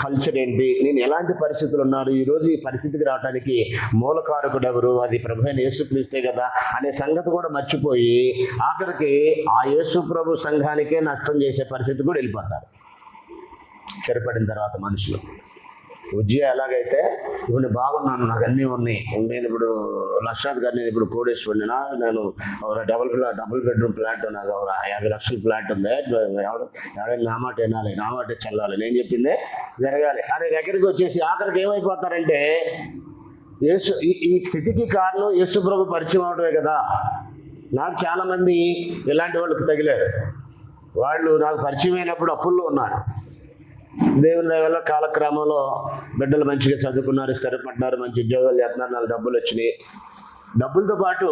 కల్చర్ ఏంటి, నేను ఎలాంటి పరిస్థితులు ఉన్నాను, ఈరోజు ఈ పరిస్థితికి రావడానికి మూలకారకుడు ఎవరు, అది ప్రభువైన యేసుక్రీస్తే కదా అనే సంగతి కూడా మర్చిపోయి ఆఖరికి ఆ యేసు ప్రభు సంఘానికే నష్టం చేసే పరిస్థితి కూడా వెళ్ళిపోతారు స్థిరపడిన తర్వాత మనుషులు. ఉజ్జియా ఎలాగైతే ఇప్పుడు నేను బాగున్నాను, నాకు అన్నీ ఉన్నాయి, నేను ఇప్పుడు లక్షాధ్ గారు, నేను ఇప్పుడు కోడేశ్వరినా, నేను డబుల్ బెడ్రూమ్ ఫ్లాట్, నాకు 50 లక్షల ఫ్లాట్ ఉంది, ఎవడైనా నా మాట వినాలి, నా మాట చల్లాలి, నేను చెప్పిందే జరగాలి అనే దగ్గరికి వచ్చేసి ఆఖరికి ఏమైపోతారంటే ఈ స్థితికి కారణం యేసు ప్రభు పరిచయం అవడమే కదా. నాకు చాలామంది ఇలాంటి వాళ్ళకి తగిలారు. వాళ్ళు నాకు పరిచయం అయినప్పుడు అప్పుల్లో ఉన్నారు. దేవుని దయ వల్ల కాలక్రమంలో బిడ్డలు మంచిగా చదువుకున్నారు, స్థిరపడ్డారు, మంచి ఉద్యోగాలు చేస్తున్నారు, నాకు డబ్బులు వచ్చినాయి. డబ్బులతో పాటు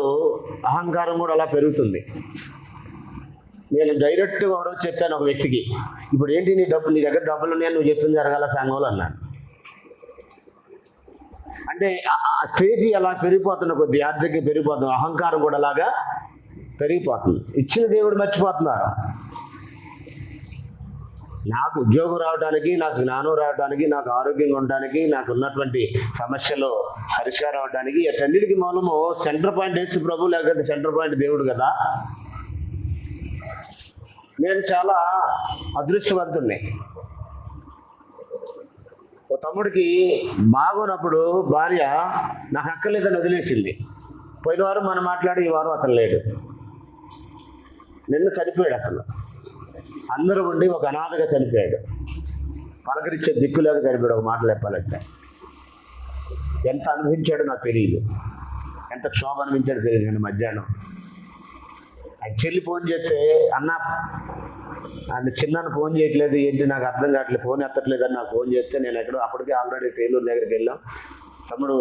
అహంకారం కూడా అలా పెరుగుతుంది. నేను డైరెక్ట్గా ఎవరో చెప్పాను ఒక వ్యక్తికి, ఇప్పుడు ఏంటి నీ దగ్గర డబ్బులు ఉన్నాయని నువ్వు చెప్పింది జరగాల సంఘంలో అన్నాను. అంటే ఆ స్టేజ్ అలా పెరిగిపోతున్న కొద్ది ఆర్థికంగా పెరిగిపోతుంది, అహంకారం కూడా అలాగా పెరిగిపోతుంది. ఇచ్చిన దేవుడు మర్చిపోతున్నారు. నాకు ఉద్యోగం రావడానికి, నాకు జ్ఞానం రావడానికి, నాకు ఆరోగ్యంగా ఉండడానికి, నాకు ఉన్నటువంటి సమస్యలు పరిష్కారం అవడానికి అన్నిటికీ మూలము సెంటర్ పాయింట్ యేసు ప్రభు, లేకపోతే సెంటర్ పాయింట్ దేవుడు కదా. నేను చాలా అదృష్టవంతుణ్ణి. ఓ తమ్ముడికి బాగున్నప్పుడు భార్య నాకు అక్కర్లేదని వదిలేసింది. పోయిన వారం మనం మాట్లాడి ఈ వారం అతను లేడు. నిన్న చనిపోయాడు. అతను అందరూ ఉండి ఒక అనాథగా చనిపోయాడు. పలకరించే దిక్కులేక చనిపోయాడు. ఒక మాటలు చెప్పాలంటే ఎంత అనుభవించాడో నాకు తెలియదు, ఎంత క్షోభ అనిపించాడో తెలియదు. కానీ మధ్యాహ్నం ఆయన చెల్లి ఫోన్ చేస్తే, అన్న చిన్నాను ఫోన్ చేయట్లేదు, ఏంటి నాకు అర్థం కావట్లేదు, ఫోన్ ఎత్తట్లేదు అని నాకు ఫోన్ చేస్తే, నేను ఎక్కడో అప్పటికే ఆల్రెడీ తేలూరు దగ్గరికి వెళ్ళాం. తమ్ముడు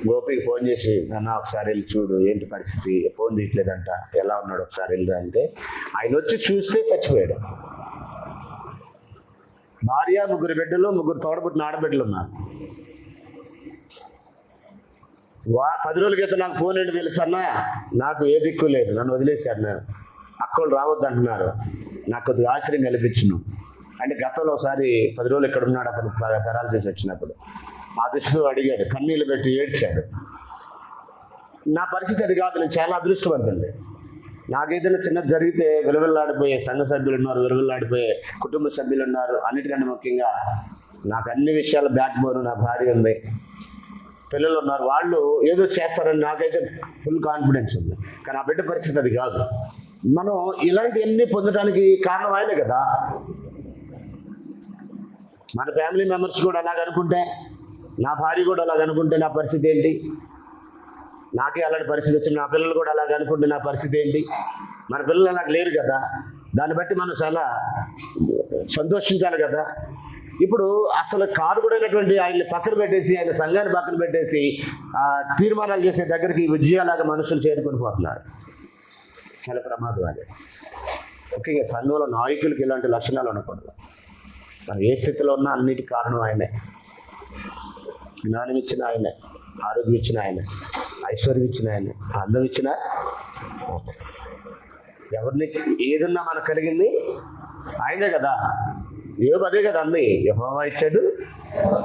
గోపికి ఫోన్ చేసి, అన్న ఒకసారి వెళ్ళి చూడు, ఏంటి పరిస్థితి, ఫోన్ తీయట్లేదంట, ఎలా ఉన్నాడు ఒకసారి వెళ్ళి అంటే, ఆయన వచ్చి చూస్తే చచ్చిపోయాడు. భార్య, 3 బిడ్డలు, 3 తోడబుట్టిన ఆడబిడ్డలు ఉన్నారు. 10 రోజుల క్రితం నాకు ఫోన్ ఏంటి తెలుసు అన్న, నాకు ఏ దిక్కు లేదు, నన్ను వదిలేశారు, నేను అక్కలు రావద్దు అంటున్నారు, నాకు కొద్దిగా ఆశ్చర్యం కల్పించును అంటే. గతంలో ఒకసారి 10 రోజులు ఇక్కడ ఉన్నాడు అతను, పెరాలసిస్ వచ్చినప్పుడు. ఆ దృష్టితో అడిగాడు, కన్నీళ్ళు పెట్టి ఏడ్చాడు. నా పరిస్థితి అది కాదు, నేను చాలా అదృష్టవంతండి. నాకేదైనా చిన్నది జరిగితే విలువెల్లాడిపోయే సంఘ సభ్యులు ఉన్నారు, విలువెల్లాడిపోయే కుటుంబ సభ్యులు ఉన్నారు. అన్నిటికంటే ముఖ్యంగా నాకు అన్ని విషయాల బ్యాక్ బోన్ నా భార్య ఉంది, పిల్లలు ఉన్నారు. వాళ్ళు ఏదో చేస్తారని నాకైతే ఫుల్ కాన్ఫిడెన్స్ ఉంది. కానీ ఆ బిడ్డ పరిస్థితి అది కాదు. మనం ఇలాంటివన్నీ పొందడానికి కారణం ఆయనే కదా. మన ఫ్యామిలీ మెంబర్స్ కూడా అలాగనుకుంటే, నా భార్య కూడా అలాగనుకుంటే నా పరిస్థితి ఏంటి? నాకే అలాంటి పరిస్థితి వచ్చింది, నా పిల్లలు కూడా అలాగ అనుకుంటే నా పరిస్థితి ఏంటి? మన పిల్లలు అలాగ లేరు కదా. దాన్ని బట్టి మనం చాలా సంతోషించాలి కదా. ఇప్పుడు అసలు కారుకుడైనటువంటి ఆయన్ని పక్కన పెట్టేసి, ఆయన సంఘాన్ని పక్కన పెట్టేసి తీర్మానాలు చేసే దగ్గరికి ఉద్యోగాలాగా మనుషులు చేరుకొని పోతున్నారు. చాలా ప్రమాదం అది. ముఖ్యంగా సంఘంలో నాయకులకి ఇలాంటి లక్షణాలు ఉండకూడదు. మనం ఏ స్థితిలో ఉన్నా అన్నిటి కారణం ఆయనే. జ్ఞానం ఇచ్చిన ఆయనే, ఆరోగ్యం ఇచ్చిన ఆయనే, ఐశ్వర్యం ఇచ్చిన ఆయనే, అందం ఇచ్చిన ఎవరిని ఏదన్నా మనకు కలిగింది ఆయనే కదా. యోబు అదే కదా అంది, యెహోవా ఇచ్చాడు,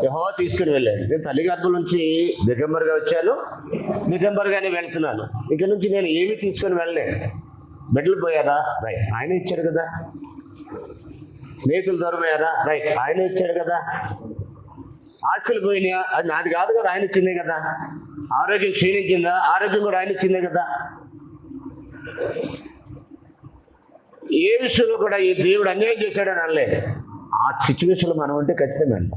యెహోవా తీసుకుని వెళ్ళాడు. నేను తల్లి గర్భం నుంచి దిగంబరుగా వచ్చాను, దిగంబరుగానే వెళ్తున్నాను. ఇక్కడ నుంచి నేను ఏమీ తీసుకొని వెళ్ళలేను. బిడ్డలు పోయారా? రైట్, ఆయన ఇచ్చాడు కదా. స్నేహితులు దూరమయ్యారా? రైట్, ఆయన ఇచ్చాడు కదా. ఆస్తులు పోయినాయా? అది నాది కాదు కదా, ఆయన ఇచ్చిందే కదా. ఆరోగ్యం క్షీణించిందా? ఆరోగ్యం కూడా ఆయన ఇచ్చిందే కదా. ఏ విషయంలో కూడా ఈ దేవుడు అన్యాయం చేశాడని అనలేదు. ఆ సిచ్యువేషన్లో మనం ఉంటే ఖచ్చితంగా అండి.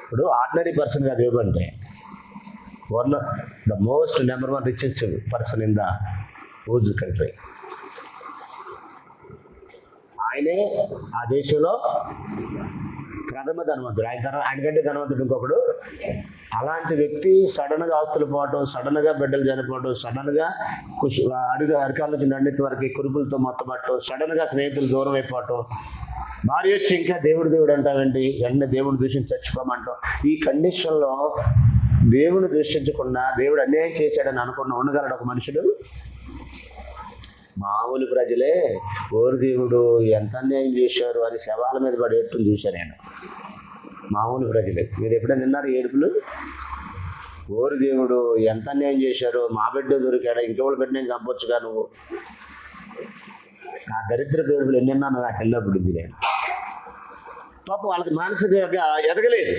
ఇప్పుడు ఆర్డినరీ పర్సన్ కాదు యోబు అంటే, the most number 1 richest person in the ooze country. ఆయనే ఆ దేశంలో ప్రథమ ధనవంతుడు. ఆయనకంటే ధనవంతుడు ఇంకొకడు. అలాంటి వ్యక్తి సడన్గా ఆస్తులు పోవటం, సడన్గా బిడ్డలు చనిపోవటం, సడన్గా అరికాల నుంచి నన్నిటి వరకు కురుపులతో మొత్తపట్టడం, సడన్గా స్నేహితులు దూరం అయిపోవటం, భార్య వచ్చి ఇంకా దేవుడు అంటావేంటి, వెంటనే దేవుని దూషించి చచ్చిపోమంటాం. ఈ కండిషన్లో దేవుని దూషించకుండా దేవుడు అన్యాయం చేశాడని అనుకున్న ఉండగలడు ఒక మనుషుడు? మామూలు ప్రజలే ఓరు దేవుడు ఎంత అన్యాయం చేశారు అని శవాల మీద పడి ఏడుపుని చూశాను నేను. మామూలు ప్రజలే. మీరు ఎప్పుడైనా విన్నారు ఏడుపులు? ఓరు దేవుడు ఎంత అన్యాయం చేశారు, మా బిడ్డ దొరికాడా, ఇంకెవరు బిడ్డ నేను చంపొచ్చుగా నువ్వు. ఆ దరిద్ర ఏడుపులు ఎన్నెన్నా నాకు వెళ్ళినప్పుడు నేను పాపం వాళ్ళకి మానసికంగా ఎదగలేదు.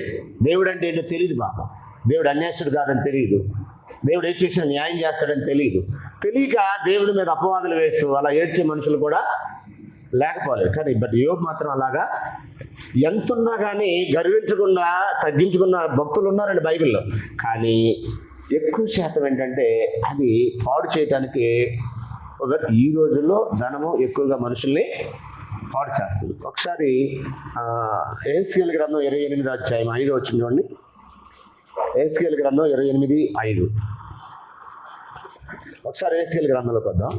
దేవుడు అంటే ఏంటో తెలియదు పాపం. దేవుడు అన్యాయుడు కాదని తెలియదు. దేవుడు ఏం చేసిన న్యాయం చేస్తాడని తెలియదు. తెలియక దేవుడి మీద అపవాదులు వేస్తూ అలా ఏడ్చే మనుషులు కూడా లేకపోలేదు. కానీ బట్ యోబు మాత్రం అలాగా ఎంతున్నా కానీ గర్వించకుండా తగ్గించుకున్న భక్తులు ఉన్నారండి బైబిల్లో. కానీ ఎక్కువ శాతం ఏంటంటే అది పాడు చేయటానికి ఈ రోజుల్లో ధనము ఎక్కువగా మనుషుల్ని పాడు చేస్తుంది. ఒకసారి ఎహెజ్కేలు గ్రంథం 28వ అధ్యాయం 5వ వచనం చూడండి. ఎహెజ్కేలు గ్రంథం 28:5. ఒకసారి ఎహెజ్కేలు గ్రంథంలోకి వద్దాం.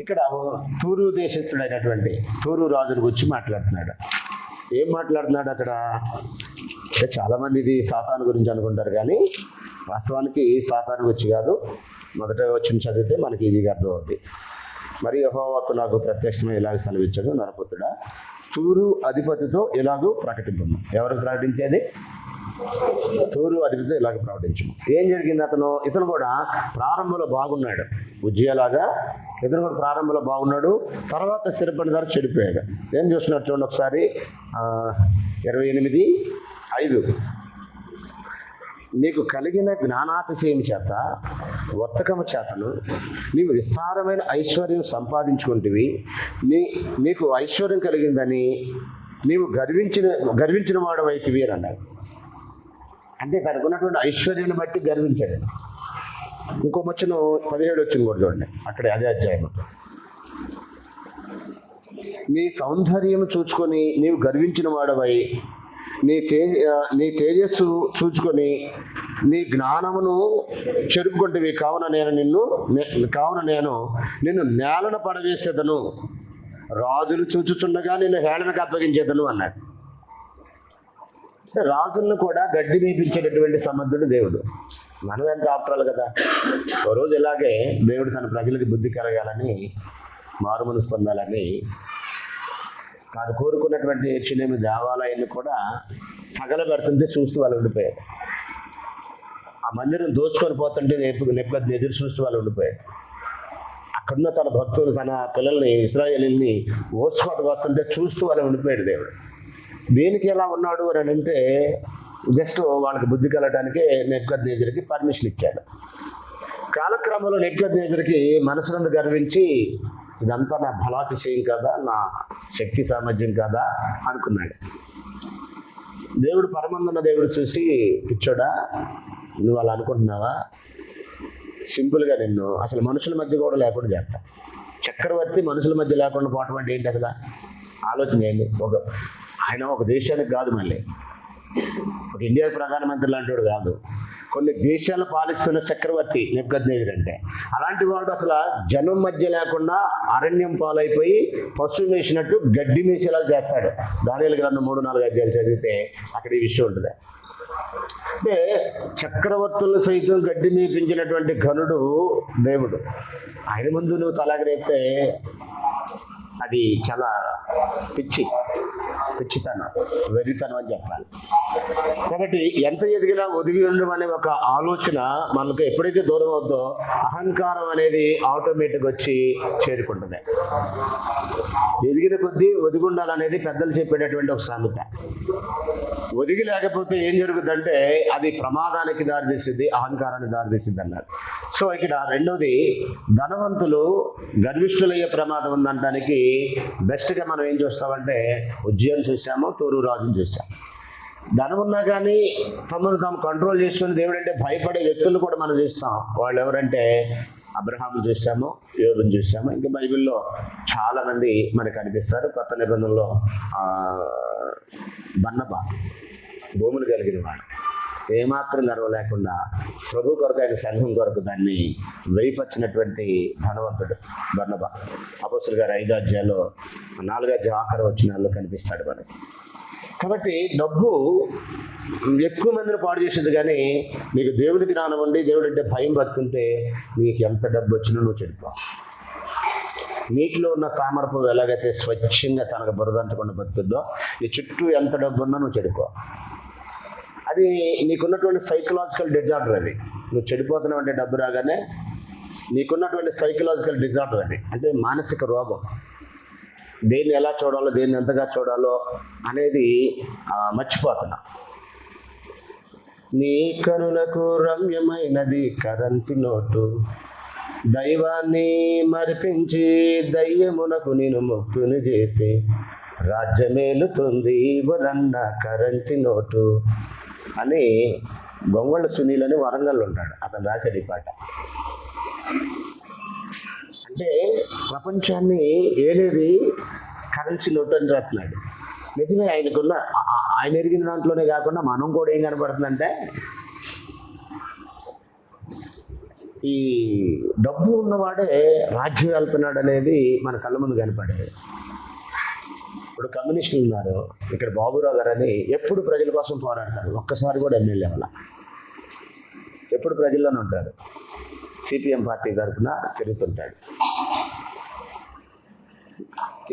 ఇక్కడ తూరు దేశస్థుడైనటువంటి తూరు రాజుని గురించి మాట్లాడుతున్నాడు. ఏం మాట్లాడుతున్నాడు అక్కడ అంటే చాలామంది ఇది సాతాను గురించి అనుకుంటారు, కానీ వాస్తవానికి సాతాను గురించి కాదు. మొదట వచ్చిన చదివితే మనకి ఈజీగా అర్థమవుతుంది. మరి యెహోవాకు నాకు ప్రత్యక్షమే ఇలాగ సెలవిచ్చాడు, నరపుత్రుడా, తూరు అధిపతితో ఇలాగూ ప్రకటింపము. ఎవరికి ప్రకటించేది? తూరు అధిపతితో ఇలాగ ప్రకటించము. ఏం జరిగింది? ఇతను కూడా ప్రారంభంలో బాగున్నాడు, ఉజ్జయలాగా. ఇతను కూడా ప్రారంభంలో బాగున్నాడు, తర్వాత స్థిరపడిన ద్వారా చెడిపోయాడు. ఏం చూస్తున్నట్టు చూడండి ఒకసారి. 28:5. నీకు కలిగిన జ్ఞానాతిశయం చేత వర్తకము చేతను నీవు విస్తారమైన ఐశ్వర్యం సంపాదించుకుంటువి. నీకు ఐశ్వర్యం కలిగిందని నీవు గర్వించిన వాడు అయితివి అని అన్నాడు. అంటే తనకు ఉన్నటువంటి ఐశ్వర్యాన్ని బట్టి గర్వించాడు. ఇంకో వచ్చిన 17 వచ్చిన కూడా చూడండి, అక్కడే అదే అధ్యాయం. నీ సౌందర్యం చూచుకొని నీవు గర్వించిన వాడవై నీ తేజస్సు చూచుకొని నీ జ్ఞానమును చెరుపుకుంటేవి. కావున నేను నిన్ను నేలన పడవేసేదను, రాజులు చూచుచుండగా నిన్ను హేళనకు అప్పగించేదను అన్నాడు. రాజులను కూడా గడ్డి మేపించేటటువంటి సమర్థుడు దేవుడు. మనం ఎంత ఆప్రాలు కదా. ఓ రోజు ఇలాగే దేవుడు తన ప్రజలకు బుద్ధి కలగాలని, మారు మనసు పొందాలని తాను కోరుకున్నటువంటి యెరూషలేము దేవాలయాన్ని కూడా తగలబెడుతుంటే చూస్తూ వాళ్ళు ఉండిపోయారు. ఆ మందిరం దోచుకొని పోతుంటే నెప్పుకొద్ది ఎదురు చూస్తూ వాళ్ళు ఉండిపోయారు. అక్కడున్న తన భక్తులు, తన పిల్లల్ని, ఇశ్రాయేలీల్ని ఓసుకోకపోతుంటే చూస్తూ వాళ్ళు ఉండిపోయాడు దేవుడు. దేనికి ఎలా ఉన్నాడు అని అంటే జస్ట్ వాళ్ళకి బుద్ధి కలగడానికి నెబుకద్నెజరుకి పర్మిషన్ ఇచ్చాడు. కాలక్రమంలో నెబుకద్నెజరుకి మనసునందు గర్వించి ఇదంతా నా బలాతిశయం కదా, నా శక్తి సామర్థ్యం కదా అనుకున్నాడు. దేవుడు పరమందున్న దేవుడు చూసి, పిచ్చోడా నువ్వు అలా అనుకుంటున్నావా? సింపుల్గా నిన్ను అసలు మనుషుల మధ్య కూడా లేకుండా చేస్తా. చక్రవర్తి మనుషుల మధ్య లేకుండా పోవటం అంటే ఏంటి అసలు? ఆలోచన చేయండి. ఆయన ఒక దేశానికి కాదు, మళ్ళీ ఒక ఇండియా ప్రధానమంత్రి లాంటి కాదు, కొన్ని దేశాలను పాలిస్తున్న చక్రవర్తి నెబుకద్నెజరు అంటే. అలాంటి వాడు అసలు జనం మధ్య లేకుండా అరణ్యం పాలైపోయి పశువు మేసినట్టు గడ్డి మేసేలా చేస్తాడు. దానియేలు గ్రంథం 3-4 అధ్యాయాలు చదివితే అక్కడ ఈ విషయం ఉంటుంది. అంటే చక్రవర్తులు సైతం గడ్డి మేపించినటువంటి ఘనుడు దేవుడు. ఆయన ముందు నువ్వు తలగరేస్తే అది చాలా పిచ్చితనం, వెర్రితనం అని చెప్పాలి. కాబట్టి ఎంత ఎదిగినా ఒదిగి ఉండడం అనే ఒక ఆలోచన మనకు ఎప్పుడైతే దూరం అవుద్దో అహంకారం అనేది ఆటోమేటిక్ వచ్చి చేరుకుంటుంది. ఎదిగిన కొద్దీ ఒదిగి ఉండాలనేది పెద్దలు చెప్పేటటువంటి ఒక సామెత. ఒదిగి లేకపోతే ఏం జరుగుతుందంటే అది ప్రమాదానికి దారితీస్తుంది, అహంకారానికి దారితీస్తుంది అన్నారు. సో ఇక్కడ రెండోది, ధనవంతులు గర్విష్ఠులయ్యే ప్రమాదం ఉందనడానికి బెస్ట్గా మనం ఏం చూస్తామంటే ఉజ్జయం చూసాము, తూరు రాజుని చూసాం. ధనం ఉన్నా కానీ తమను తాము కంట్రోల్ చేసుకుని దేవుడు అంటే భయపడే వ్యక్తులు కూడా మనం చూస్తాం. వాళ్ళు ఎవరంటే అబ్రహాము చూసాము, యోబుని చూసాము. ఇంకా బైబిల్లో చాలామంది మనకు కనిపిస్తారు. కొత్త నిబంధనలో బర్నబా భూములు కలిగిన వాడు, ఏమాత్రం గర్వ లేకుండా ప్రభు కొరకు, ఆయన సంఘం కొరకు దాన్ని వేయిపరిచినటువంటి ధనవంతుడు బర్నబా. అపొస్తలుల గారి 5వ అధ్యాయంలో 4వ అధ్యాయం ఆఖరి వచనాల్లో కనిపిస్తాడు మనకి. కాబట్టి డబ్బు ఎక్కువ మందిని పాడు చేసేది, కానీ నీకు దేవుడికి జ్ఞానం ఉండి దేవుడు అంటే భయం పడుతుంటే నీకు ఎంత డబ్బు వచ్చినా నువ్వు చెడిపో. నీటిలో ఉన్న తామర పువ్వు ఎలాగైతే స్వచ్ఛంగా తనకు బురదంటకుండా బతుకుద్దో, నీ చుట్టూ ఎంత డబ్బు ఉన్నా నువ్వు చెడిపో. అది నీకున్నటువంటి సైకలాజికల్ డిజార్డర్. అది నువ్వు చెడిపోతున్నావు అంటే డబ్బు రాగానే నీకున్నటువంటి సైకలాజికల్ డిజార్డర్. అది అంటే మానసిక రోగం. దేన్ని ఎలా చూడాలో, దేన్ని ఎంతగా చూడాలో అనేది మర్చిపోతున్నా. నీ కనులకు రమ్యమైనది కరెన్సీ నోటు, దైవాన్ని మరిపించి దయ్యమునకు నేను ముక్తుని చేసి రాజ్యమేలుతుంది ఇవ్వనన్న కరెన్సీ నోటు అని గొంగళ సునీల్ అని వరంగల్ ఉంటాడు, అతను రాశాడు ఈ పాట. అంటే ప్రపంచాన్ని ఏలేది కరెన్సీ నోటు అని రాస్తున్నాడు. నిజమే, ఆయన ఎరిగిన దాంట్లోనే కాకుండా మనం కూడా ఏం కనపడుతుందంటే ఈ డబ్బు ఉన్నవాడే రాజ్యం వెళ్తున్నాడు అనేది మన కళ్ళ ముందు కనపడేది. ఇప్పుడు కమ్యూనిస్టులు ఉన్నారు, ఇక్కడ బాబురావు గారు అని ఎప్పుడు ప్రజల కోసం పోరాడతారు, ఒక్కసారి కూడా ఎమ్మెల్యే వల్ల ఎప్పుడు ప్రజల్లోనే ఉంటారు. సిపిఎం పార్టీ తరఫున తిరుగుతుంటాడు.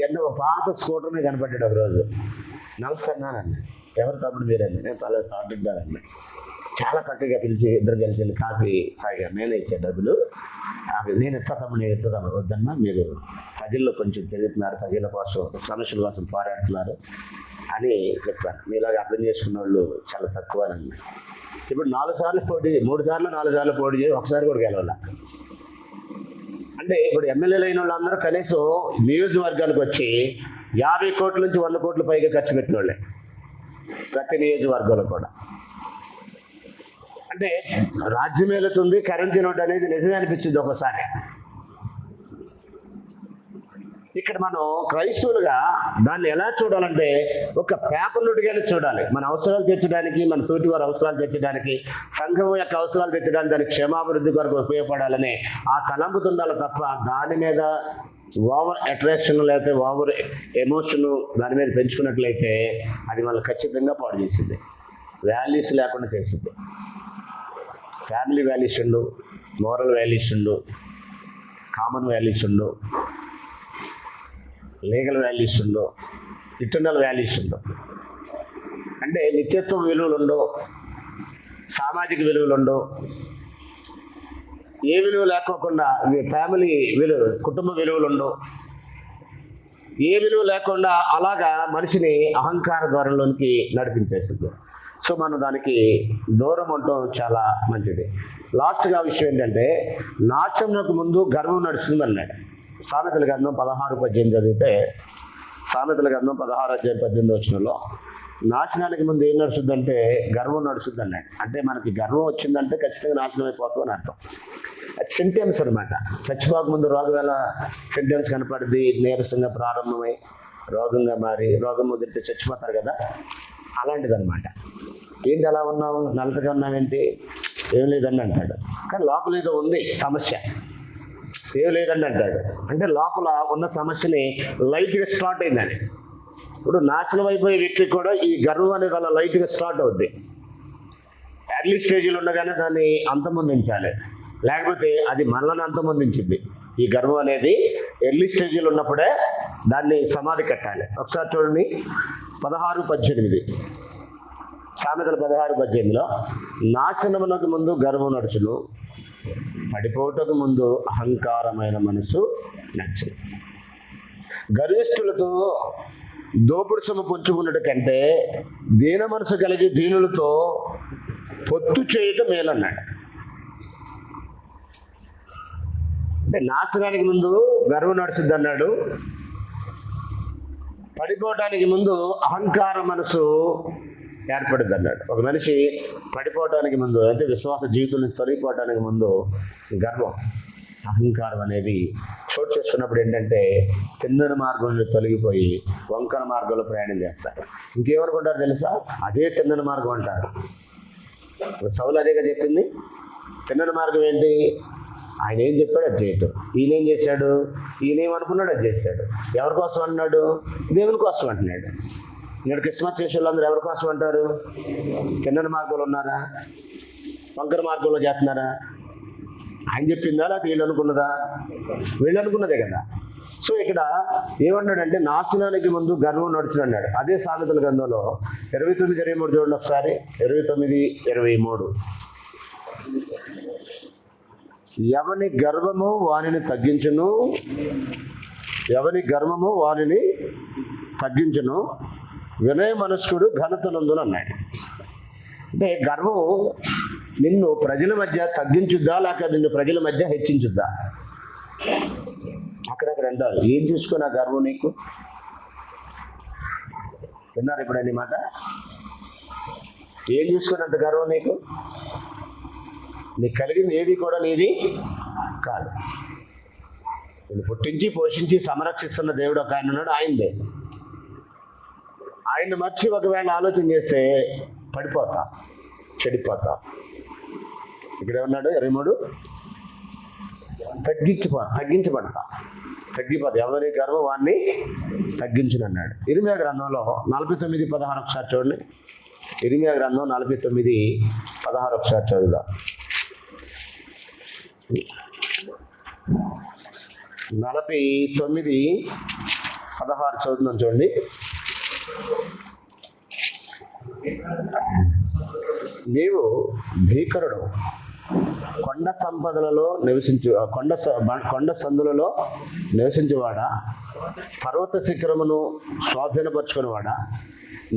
ఎన్నో పాత స్కూటర్ మీద కనపడ్డాడు ఒకరోజు. నమస్తే అన్నానండి, ఎవరు తమ్ముడు మీరండి? నేను పలా స్టార్ట్అన్నానండి. చాలా చక్కగా పిలిచి ఇద్దరు కలిసి కాఫీ తాగారు. నేనే ఇచ్చే డబ్బులు. నేను ఎత్తా తమ్ముడు, నేను ఎత్తా తమ్ముడు. వద్దన్నా, మీరు ప్రజల్లో కొంచెం తిరుగుతున్నారు, ప్రజల కోసం సమస్యల కోసం పోరాడుతున్నారు అని చెప్పాను. మీలాగా అర్థం చేసుకున్న వాళ్ళు చాలా తక్కువనండి. ఇప్పుడు 3 సార్లు పోటీ చేసి ఒకసారి కూడా గెలవాల. అంటే ఇప్పుడు ఎమ్మెల్యేలు అయిన వాళ్ళందరూ కనీసం నియోజకవర్గానికి వచ్చి 50 కోట్ల నుంచి 100 కోట్ల పైగా ఖర్చు పెట్టిన వాళ్ళే ప్రతి నియోజకవర్గంలో కూడా. అంటే రాజ్యం వెళుతుంది కరెన్సీ నోట్ అనేది నిజమే అనిపించింది ఒకసారి. ఇక్కడ మనం క్రైస్తవులుగా దాన్ని ఎలా చూడాలంటే ఒక పేపర్ నోటుగానే చూడాలి. మన అవసరాలు తెచ్చడానికి, మన తోటి వారి అవసరాలు తెచ్చడానికి, సంఘం యొక్క అవసరాలు తెచ్చడానికి, దాని క్షేమాభివృద్ధి కొరకు ఉపయోగపడాలని ఆ తలంపుతో ఉండాలి తప్ప దాని మీద ఓవర్ అట్రాక్షన్ లేకపోతే ఓవర్ ఎమోషన్ దాని మీద పెంచుకున్నట్లయితే అది మనల్ని ఖచ్చితంగా పాడు చేసింది, వాల్యూస్ లేకుండా చేసింది. ఫ్యామిలీ వాల్యూస్ ఉండు, మోరల్ వాల్యూస్ ఉండు, కామన్ వాల్యూస్ ఉండు, లీగల్ వాల్యూస్ ఉండు, ఇంటర్నల్ వాల్యూస్ ఉండు. అంటే నిత్యత్వ విలువలు ఉండవు, సామాజిక విలువలు ఉండవు. ఏ విలువ లేకోకుండా ఫ్యామిలీ విలువ, కుటుంబ విలువలు ఉండవు. ఏ విలువ లేకుండా అలాగా మనిషిని అహంకార ధోరణిలోనికి నడిపించేస్తుంది. సో మనం దానికి దూరం ఉండటం చాలా మంచిది. లాస్ట్గా విషయం ఏంటంటే నాశనంకు ముందు గర్వం నడుస్తుంది అన్నాడు. సామెతల గ్రంథం 16:18 చదివితే, సామెతల గ్రంథం 16:18 నాశనానికి ముందు ఏం నడుస్తుందంటే గర్వం నడుస్తుంది అన్నాడు. అంటే మనకి గర్వం వచ్చిందంటే ఖచ్చితంగా నాశనం అయిపోతాం అని అర్థం. అది సింటమ్స్ అనమాట. చచ్చిపోక ముందు రోగం ఎలా సింటమ్స్ కనపడింది, నీరసంగా ప్రారంభమై రోగంగా మారి రోగం ముదిరితే చచ్చిపోతారు కదా, అలాంటిది అనమాట. ఏంటి అలా ఉన్నావు, నల్లగా ఉన్నావేంటి? ఏం లేదండి అంటాడు. కానీ లోపల ఏదో ఉంది సమస్య, ఏం లేదండి అంటాడు. అంటే లోపల ఉన్న సమస్యని లైట్గా స్టార్ట్ అయిందని. ఇప్పుడు నాశనం అయిపోయే వ్యక్తికి కూడా ఈ గర్వం అనేది అలా లైట్గా స్టార్ట్ అవుద్ది. ఎర్లీ స్టేజ్లో ఉండగానే దాన్ని అంతమొందించాలి, లేకపోతే అది మనల్ని అంతమొందించింది. ఈ గర్వం అనేది ఎర్లీ స్టేజ్లో ఉన్నప్పుడే దాన్ని సమాధి కట్టాలి. ఒకసారి చూడండి 16:18 సామెతలు 16:18 నాశనమునకు ముందు గర్వం నడుచును, పడిపోటకు ముందు అహంకారమైన మనసు నడుచును. గర్విష్ఠులతో దోపుడు సొమ్ము పుంజుకున్నట్టు కంటే దీన మనసు కలిగి దీనులతో పొత్తు చేయటం మేలన్నాడు. అంటే నాశనానికి ముందు గర్వం నడుచుద్ది అన్నాడు, పడిపోవటానికి ముందు అహంకార మనసు ఏర్పడుద్ది అన్నాడు. ఒక మనిషి పడిపోవటానికి ముందు, అంటే విశ్వాస జీవితం నుంచి తొలగిపోవటానికి ముందు గర్వం, అహంకారం అనేది చోటు చేసుకున్నప్పుడు ఏంటంటే తిన్నని మార్గం నుండి తొలగిపోయి వంకర మార్గంలో ప్రయాణం చేస్తారు. ఇంకేమనుకుంటారు తెలుసా? అదే తిన్నని మార్గం అంటారు. సౌలు అదేగా చెప్పింది. తిన్నని మార్గం ఏంటి? ఆయన ఏం చెప్పాడు అది చేయటం. ఈయన ఏం చేశాడు? ఈయన ఏమనుకున్నాడు అది చేశాడు. ఎవరి కోసం అన్నాడు? దేవుని కోసం అంటున్నాడు. నేడు క్రిస్మస్ చేసే వాళ్ళందరూ ఎవరి కోసం అంటారు? తిన్నని మార్గంలో ఉన్నారా? వంకర మార్గంలో చేస్తున్నారా? ఆయన చెప్పిందా లేకపోతే వీళ్ళు అనుకున్నదా? వీళ్ళు అనుకున్నదే కదా. సో ఇక్కడ ఏమన్నాడంటే నాశనానికి ముందు గర్వం నడుచును అన్నాడు. అదే సామెతల గ్రంథంలో 29:23 చూడండి ఒకసారి. 29:23 ఎవని గర్వము వానిని తగ్గించును, ఎవని గర్వము వానిని తగ్గించును, వినయ మనస్కుడు ఘనత నందును అన్నాడు. అంటే గర్వం నిన్ను ప్రజల మధ్య తగ్గించుద్దా లేక నిన్ను ప్రజల మధ్య హెచ్చించుద్దా? అక్కడక్కడ అంటారు, ఏం చూసుకున్నా గర్వం నీకు? విన్నారు ఎప్పుడైనా మాట? ఏం చూసుకున్నంత గర్వం నీకు? నీకు కలిగింది ఏది కూడా నీది కాదు. నేను పుట్టించి పోషించి సంరక్షిస్తున్న దేవుడు ఒక ఆయన ఉన్నాడు, ఆయనదే. ఆయన్ని మర్చి ఒకవేళ ఆలోచన చేస్తే పడిపోతా, చెడిపోతా. ఇక్కడే ఉన్నాడు 23, తగ్గించబడతా, తగ్గిపోతా. ఎవరి గర్వం వాడిని తగ్గించునన్నాడు. ఇర్మియా గ్రంథంలో 49:16 ఒకసారి చూడండి. ఇర్మియా గ్రంథం 49:16 ఒకసారి చదువుదాం. 49:16 చదువుతున్నాం చూడండి. నీవు భీకరుడు, కొండ సంపదలలో నివసించు, కొండ సందులలో నివసించువాడా, పర్వత శిఖరమును స్వాధీనపరుచుకునేవాడా,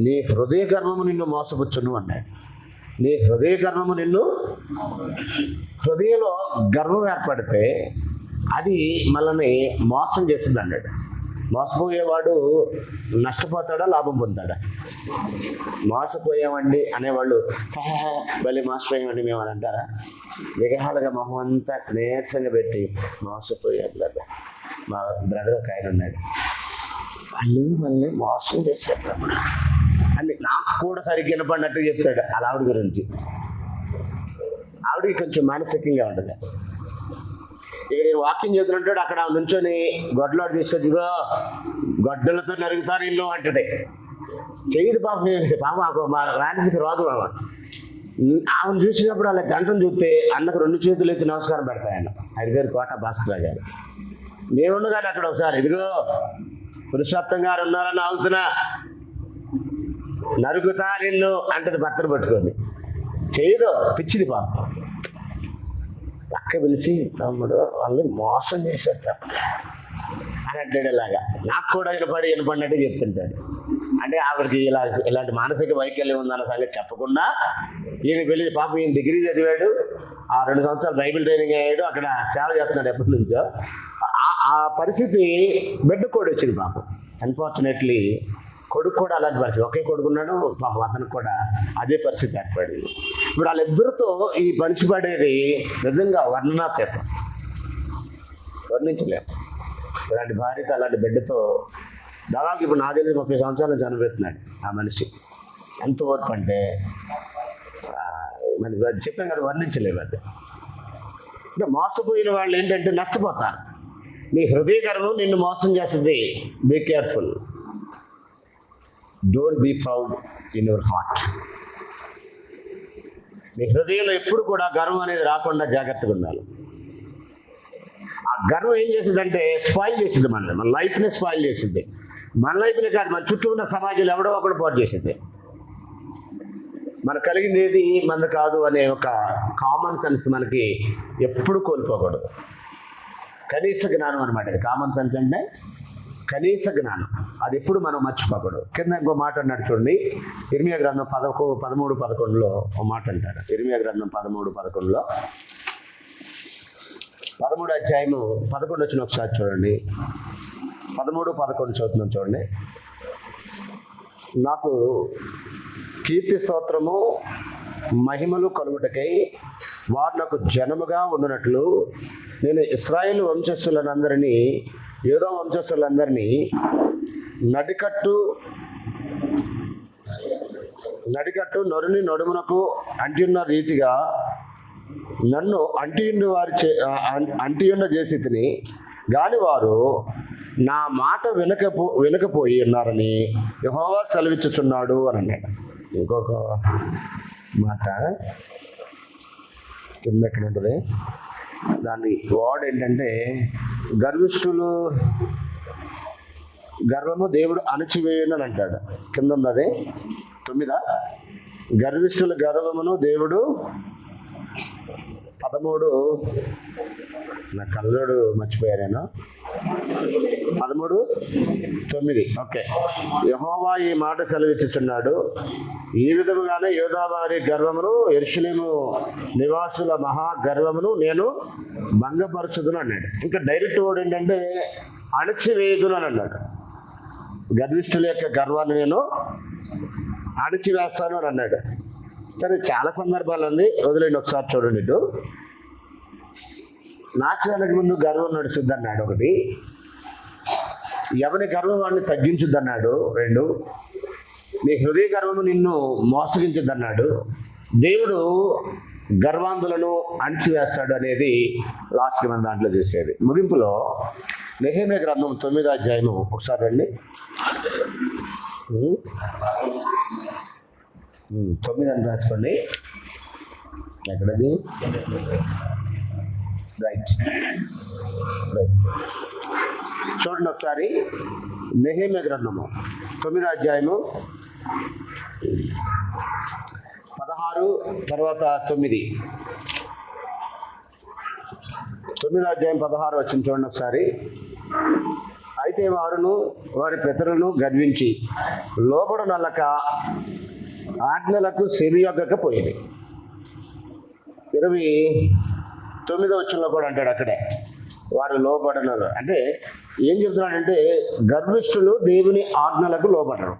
నీ హృదయ గర్వము నిన్ను మోసపుచ్చును అన్నాడు. నీ హృదయ గర్వము నిన్ను, హృదయంలో గర్వం ఏర్పడితే అది మనల్ని మోసం చేస్తుంది అన్నాడు. మోసపోయేవాడు నష్టపోతాడా లాభం పొందుతాడా? మోసపోయామండి అనేవాళ్ళు మళ్ళీ మోసపోయామండి మేము అని అంటారా? విగ్రహాలుగా మొహం అంతా నీరసంగా పెట్టి మోసపోయాడు. మా బ్రదర్ ఒక ఆయన ఉన్నాడు, వాళ్ళు మళ్ళీ మోసం చేశారు అని నాకు కూడా సరిగ్గా వినపడినట్టు చెప్తాడు. అలా ఆవిడ గురించి. ఆవిడకి కొంచెం మానసికంగా ఉంటుంది. ఇక నేను వాకింగ్ చేస్తున్నట్టు అక్కడ నుంచొని గొడ్డలోడు తీసుకొచ్చి గొడ్డలతో నరుగుతాను ఇల్లు అంటది. చెయ్యదు పాప. మా మానసిక రోగం ఆమెను చూసినప్పుడు అలా గంటను చూస్తే అన్నకు 2 చేతులు ఎత్తి నమస్కారం పెడతాయన్న. ఆయన పేరు కోట భాస్కర్ గారు. మేముండగానే అక్కడ ఒకసారి ఇదిగో పురుషోత్తం గారు ఉన్నారని ఆగుతున్నా, నరుగుతా నిన్ను అంటది భర్తను పట్టుకొని. చేయదు, పిచ్చిది పాప. పక్క పిలిచి తమ్ముడు వాళ్ళు మోసం చేశారు తమ్ముడు అని అంటాడు. ఇలాగా నాకు కూడా వినపడినట్టు చెప్తుంటాడు. అంటే ఆవిడకి ఇలాంటి మానసిక వైకల్యం ఉందన్న సంగతి చెప్పకుండా ఈయన వెళ్ళి పాప ఈయన డిగ్రీ చదివాడు, 2 సంవత్సరాలు బైబిల్ ట్రైనింగ్ అయ్యాడు, అక్కడ సేవ చేస్తున్నాడు ఎప్పటి నుంచో. ఆ పరిస్థితి బిడ్డ కూడా వచ్చింది పాపం. అన్ఫార్చునేట్లీ కొడుకు కూడా అలాంటి పరిస్థితి. ఒకే కొడుకున్నాడు పాపం, అతనికి కూడా అదే పరిస్థితి ఏర్పడింది. ఇప్పుడు వాళ్ళిద్దరితో ఈ మనిషి పడేది నిజంగా వర్ణనాతీతం, వర్ణించలేము. ఇలాంటి భార్యతో అలాంటి బిడ్డతో దాదాపు ఇప్పుడు నా తెలిసి 30 సంవత్సరాల నుంచి అనుభవిస్తున్నాడు ఆ మనిషి. ఎంత ఓర్పు అంటే మరి చెప్పాం కదా, వర్ణించలేము. అది అంటే మోసపోయిన వాళ్ళు ఏంటంటే నష్టపోతారు. నీ హృదయ గర్వం నిన్ను మోసం చేస్తుంది. Be careful, don't be proud in your heart. మీ హృదయంలో ఎప్పుడు కూడా గర్వం అనేది రాకుండా జాగ్రత్తగా ఉండాలి. ఆ గర్వం ఏం చేసిందంటే స్పాయిల్ చేసింది మన లైఫ్ని స్పాయిల్ చేసింది. మన లైఫ్ని కాదు, మన చుట్టూ ఉన్న సమాజంలో ఎవడో ఒకడు పాటు చేసింది. మనకు కలిగింది ఏది మనది కాదు అనే ఒక కామన్ సెన్స్ మనకి ఎప్పుడు కోల్పోకూడదు. కనీస జ్ఞానం అనమాట. కామన్ సెన్స్ అంటే కనీస జ్ఞానం, అది ఎప్పుడు మనం మర్చిపోకూడదు. కింద ఇంకో మాట అన్నాడు చూడండి, ఇర్మియా గ్రంథం 13:11 ఒక మాట అంటాడు. ఇర్మియా గ్రంథం 13:11 13వ అధ్యాయము 11 వచ్చిన ఒకసారి చూడండి. 13:11 చదువుతున్నాం చూడండి. నాకు కీర్తి స్తోత్రము మహిమలు కలుగుటకై వారు నాకు జనముగా ఉండునట్లు నేను ఇశ్రాయేలు వంశస్థులందరినీ, యూదా వంశస్థులందరినీ నడికట్టు నరుని నడుమునకు అంటియున్న రీతిగా నన్ను అంటియుండ చేసి తిని గాని వారు నా మాట వినకపోయి ఉన్నారని యెహోవా సెలవిచ్చుచున్నాడు అని అన్నాడు. ఇంకొక మాట కింద ఎక్కడ ఉంటుంది, దాని వర్డ్ ఏంటంటే గర్విష్ఠులు గర్వము దేవుడు అణచివేయను అని అంటాడు. కింద ఉంది అదే 9. గర్విష్ఠుల గర్వమును దేవుడు 13 నా కళ్ళోడు మర్చిపోయా నేను. 13:9. ఓకే. యెహోవా ఈ మాట సెలవిచ్చుచున్నాడు, ఈ విధముగానే యూదా వారి గర్వమును యెరూషలేము నివాసుల మహా గర్వమును నేను భంగపరచుదును అన్నాడు. ఇంకా డైరెక్ట్ వర్డ్ ఏంటంటే అణచివేయుదును అని అన్నాడు. గర్విష్ఠుల యొక్క గర్వాన్ని నేను అణచివేస్తాను అని అన్నాడు. సరే, చాలా సందర్భాలు ఉంది, వదిలేండి. ఒకసారి చూడండి. ఇటు నాశనానికి ముందు గర్వం నడుచుద్ది అన్నాడు ఒకటి, ఎవరి గర్వం వాడిని తగ్గించుద్ది అన్నాడు 2, నీ హృదయ గర్వము నిన్ను మోసగించుద్ది అన్నాడు. దేవుడు గర్వాంధులను అణిచివేస్తాడు అనేది లాస్ట్కి మన దాంట్లో చూసేది. ముగింపులో నెహెమ్యా గ్రంథం 9వ అధ్యాయము ఒకసారి రండి. 9 అని రాసుకోండి. ఎక్కడది? రైట్. చూడండి ఒకసారి. నెహెమ్యా గ్రంథము 9వ అధ్యాయము 16 తర్వాత 9. 9వ అధ్యాయం 16 వచ్చింది చూడండి ఒకసారి. అయితే వారును వారి పితరులను గర్వించి లోబడనల్లక ఆజ్ఞలకు సెవియొగ్గకపోయింది. 29వ వచనంలో కూడా అంటాడు అక్కడే, వారు లోబడనరు. అంటే ఏం చెప్తున్నాడంటే గర్విష్ఠులు దేవుని ఆజ్ఞలకు లోబడరు.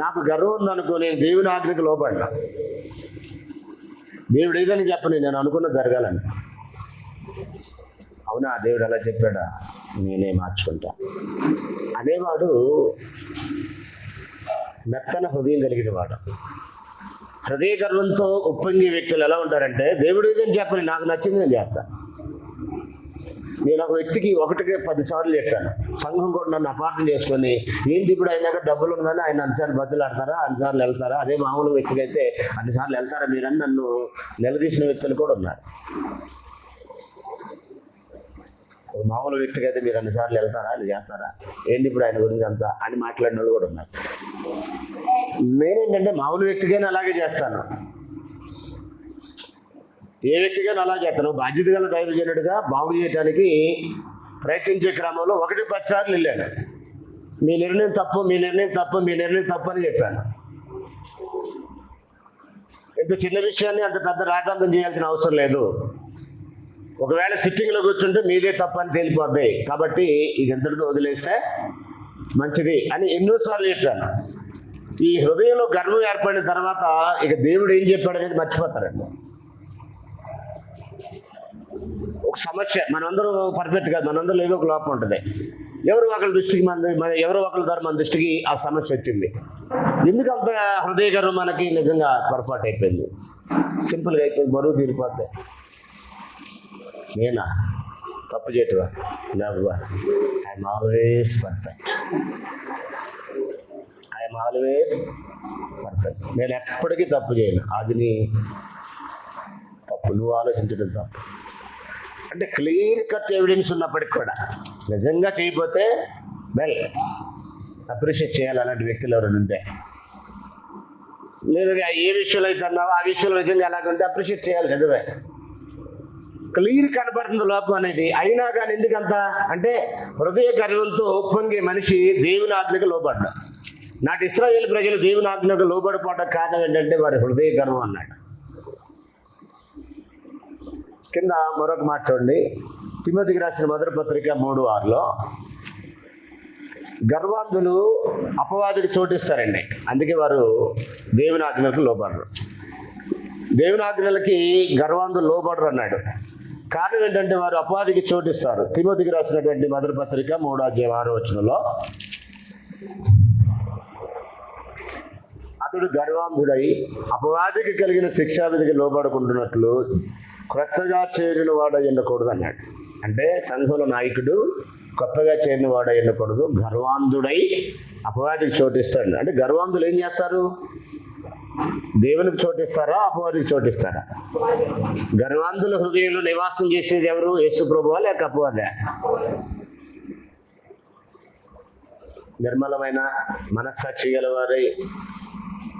నాకు గర్వం ఉందనుకో, నేను దేవుని ఆజ్ఞకు లోబడినా, దేవుడు ఏదని చెప్పని నేను అనుకున్న జరగాలని. అవునా, దేవుడు అలా చెప్పాడా, నేనే మార్చుకుంటా అనేవాడు మెత్తన హృదయం కలిగిన వాడు. హృదయ గర్వంతో ఉప్పొంగే వ్యక్తులు ఎలా ఉంటారంటే, దేవుడు ఏదని చెప్పని నాకు నచ్చింది నేను చేస్తాను. నేను ఒక వ్యక్తికి 10 సార్లు చెప్పాను. సంఘం కూడా నన్ను అపార్థం చేసుకొని, ఏంటి ఇప్పుడు అయినాక డబ్బులు ఉందని ఆయన అన్నిసార్లు బతులాడతారా, అన్నిసార్లు వెళ్తారా, అదే మామూలు వ్యక్తికి అయితే అన్నిసార్లు వెళ్తారా మీరని నన్ను నిలదీసిన వ్యక్తులు కూడా ఉన్నారు. ఒక మామూలు వ్యక్తికి అయితే మీరు అన్నిసార్లు వెళ్తారా, అని చేస్తారా, ఏంటి ఇప్పుడు ఆయన గురించి అంతా అని మాట్లాడిన వాళ్ళు కూడా ఉన్నారు. నేనేంటంటే మామూలు వ్యక్తిగానే అలాగే చేస్తాను, ఏ వ్యక్తిగానే అలా చేస్తాను. బాధ్యత గల దైవజనుడిగా బాగు చేయడానికి ప్రయత్నించే క్రమంలో 1-10 సార్లు వెళ్ళాను. మీ నిర్ణయం తప్పు, మీ నిర్ణయం తప్పు, మీ నిర్ణయం తప్పు అని చెప్పాను. ఇంత చిన్న విషయాన్ని అంత పెద్ద రాజాంతం చేయాల్సిన అవసరం లేదు. ఒకవేళ సిట్టింగ్లో కూర్చుంటే మీదే తప్పు అని తేలిపోద్ది, కాబట్టి ఇది ఎంతటితో వదిలేస్తే మంచిది అని ఎన్నోసార్లు చెప్పాను. ఈ హృదయంలో గర్వం ఏర్పడిన తర్వాత ఇక దేవుడు ఏం చెప్పాడు అనేది మర్చిపోతారండి. ఒక సమస్య, మనందరం పర్ఫెక్ట్ కాదు, మనందరూ ఏదో ఒక లోపం ఉంటుంది. ఎవరో ఒకరి దృష్టికి ఎవరో ఒకరి ద్వారా మన దృష్టికి ఆ సమస్య వచ్చింది. ఎందుకు అంత హృదయ గర్వం మనకి నిజంగా పొరపాటు అయిపోయింది, సింపుల్గా అయిపోయింది, బరువు తీరిపోద్ది. నేనా తప్పు చేయటవా? I'm always perfect, I'm always perfect. నేను ఎప్పటికీ తప్పు చేయను, అది నీ తప్పు, నువ్వు ఆలోచించడం తప్పు. అంటే క్లియర్ కట్ ఎవిడెన్స్ ఉన్నప్పటికి కూడా నిజంగా చేయకపోతే వెల్ అప్రిషియేట్ చేయాలి అలాంటి వ్యక్తులు ఎవరైనా ఉంటే. లేదు ఏ విషయంలో అయితే అన్నావో ఆ విషయంలో నిజంగా ఎలాగంటే అప్రిషియేట్ చేయాలి. నిజమే, క్లియర్ కనపడుతుంది లోపం అనేది. అయినా కానీ ఎందుకంత అంటే హృదయ గర్వంతో ఉప్పొంగే మనిషి దేవుని ఆజ్ఞకు లోబడ్డా. నాటి ఇశ్రాయేలు ప్రజలు దేవుని ఆజ్ఞకు లోబడిపోవడం కారణం ఏంటంటే వారి హృదయ గర్వం అన్నాడు. కింద మరొక మాట చూడండి, తిమోతికి రాసిన 1వ పత్రిక 3:6లో గర్వాంధులు అపవాదికి చోటిస్తారండి, అందుకే వారు దేవుని ఆజ్ఞలకు లోబడరు. దేవుని ఆజ్ఞలకి గర్వాంధులు లోబడరు అన్నాడు. కారణం ఏంటంటే వారు అపవాదికి చోటిస్తారు. తిమోతికి రాసినటువంటి 1వ పత్రిక 3వ అధ్యాయం 6వ వచనంలో, అతడు గర్వాంధుడై అపవాదికి కలిగిన శిక్షావిధికి లోబడుకుంటున్నట్లు క్రొత్తగా చేరిన వాడై ఉండకూడదు అన్నాడు. అంటే సంఘంలో నాయకుడు కొత్తగా చేరిన వాడై ఉండకూడదు, గర్వాంధుడై అపవాదికి చోటిస్తాడు. అంటే గర్వాంధులు ఏం చేస్తారు? దేవునికి చోటిస్తారా, అపవాదికి చోటిస్తారా? గర్వాంధుల హృదయంలో నివాసం చేసేది ఎవరు? యేసు ప్రభువా లేక అపవాదా? నిర్మలమైన మనస్సాక్షి గలవారై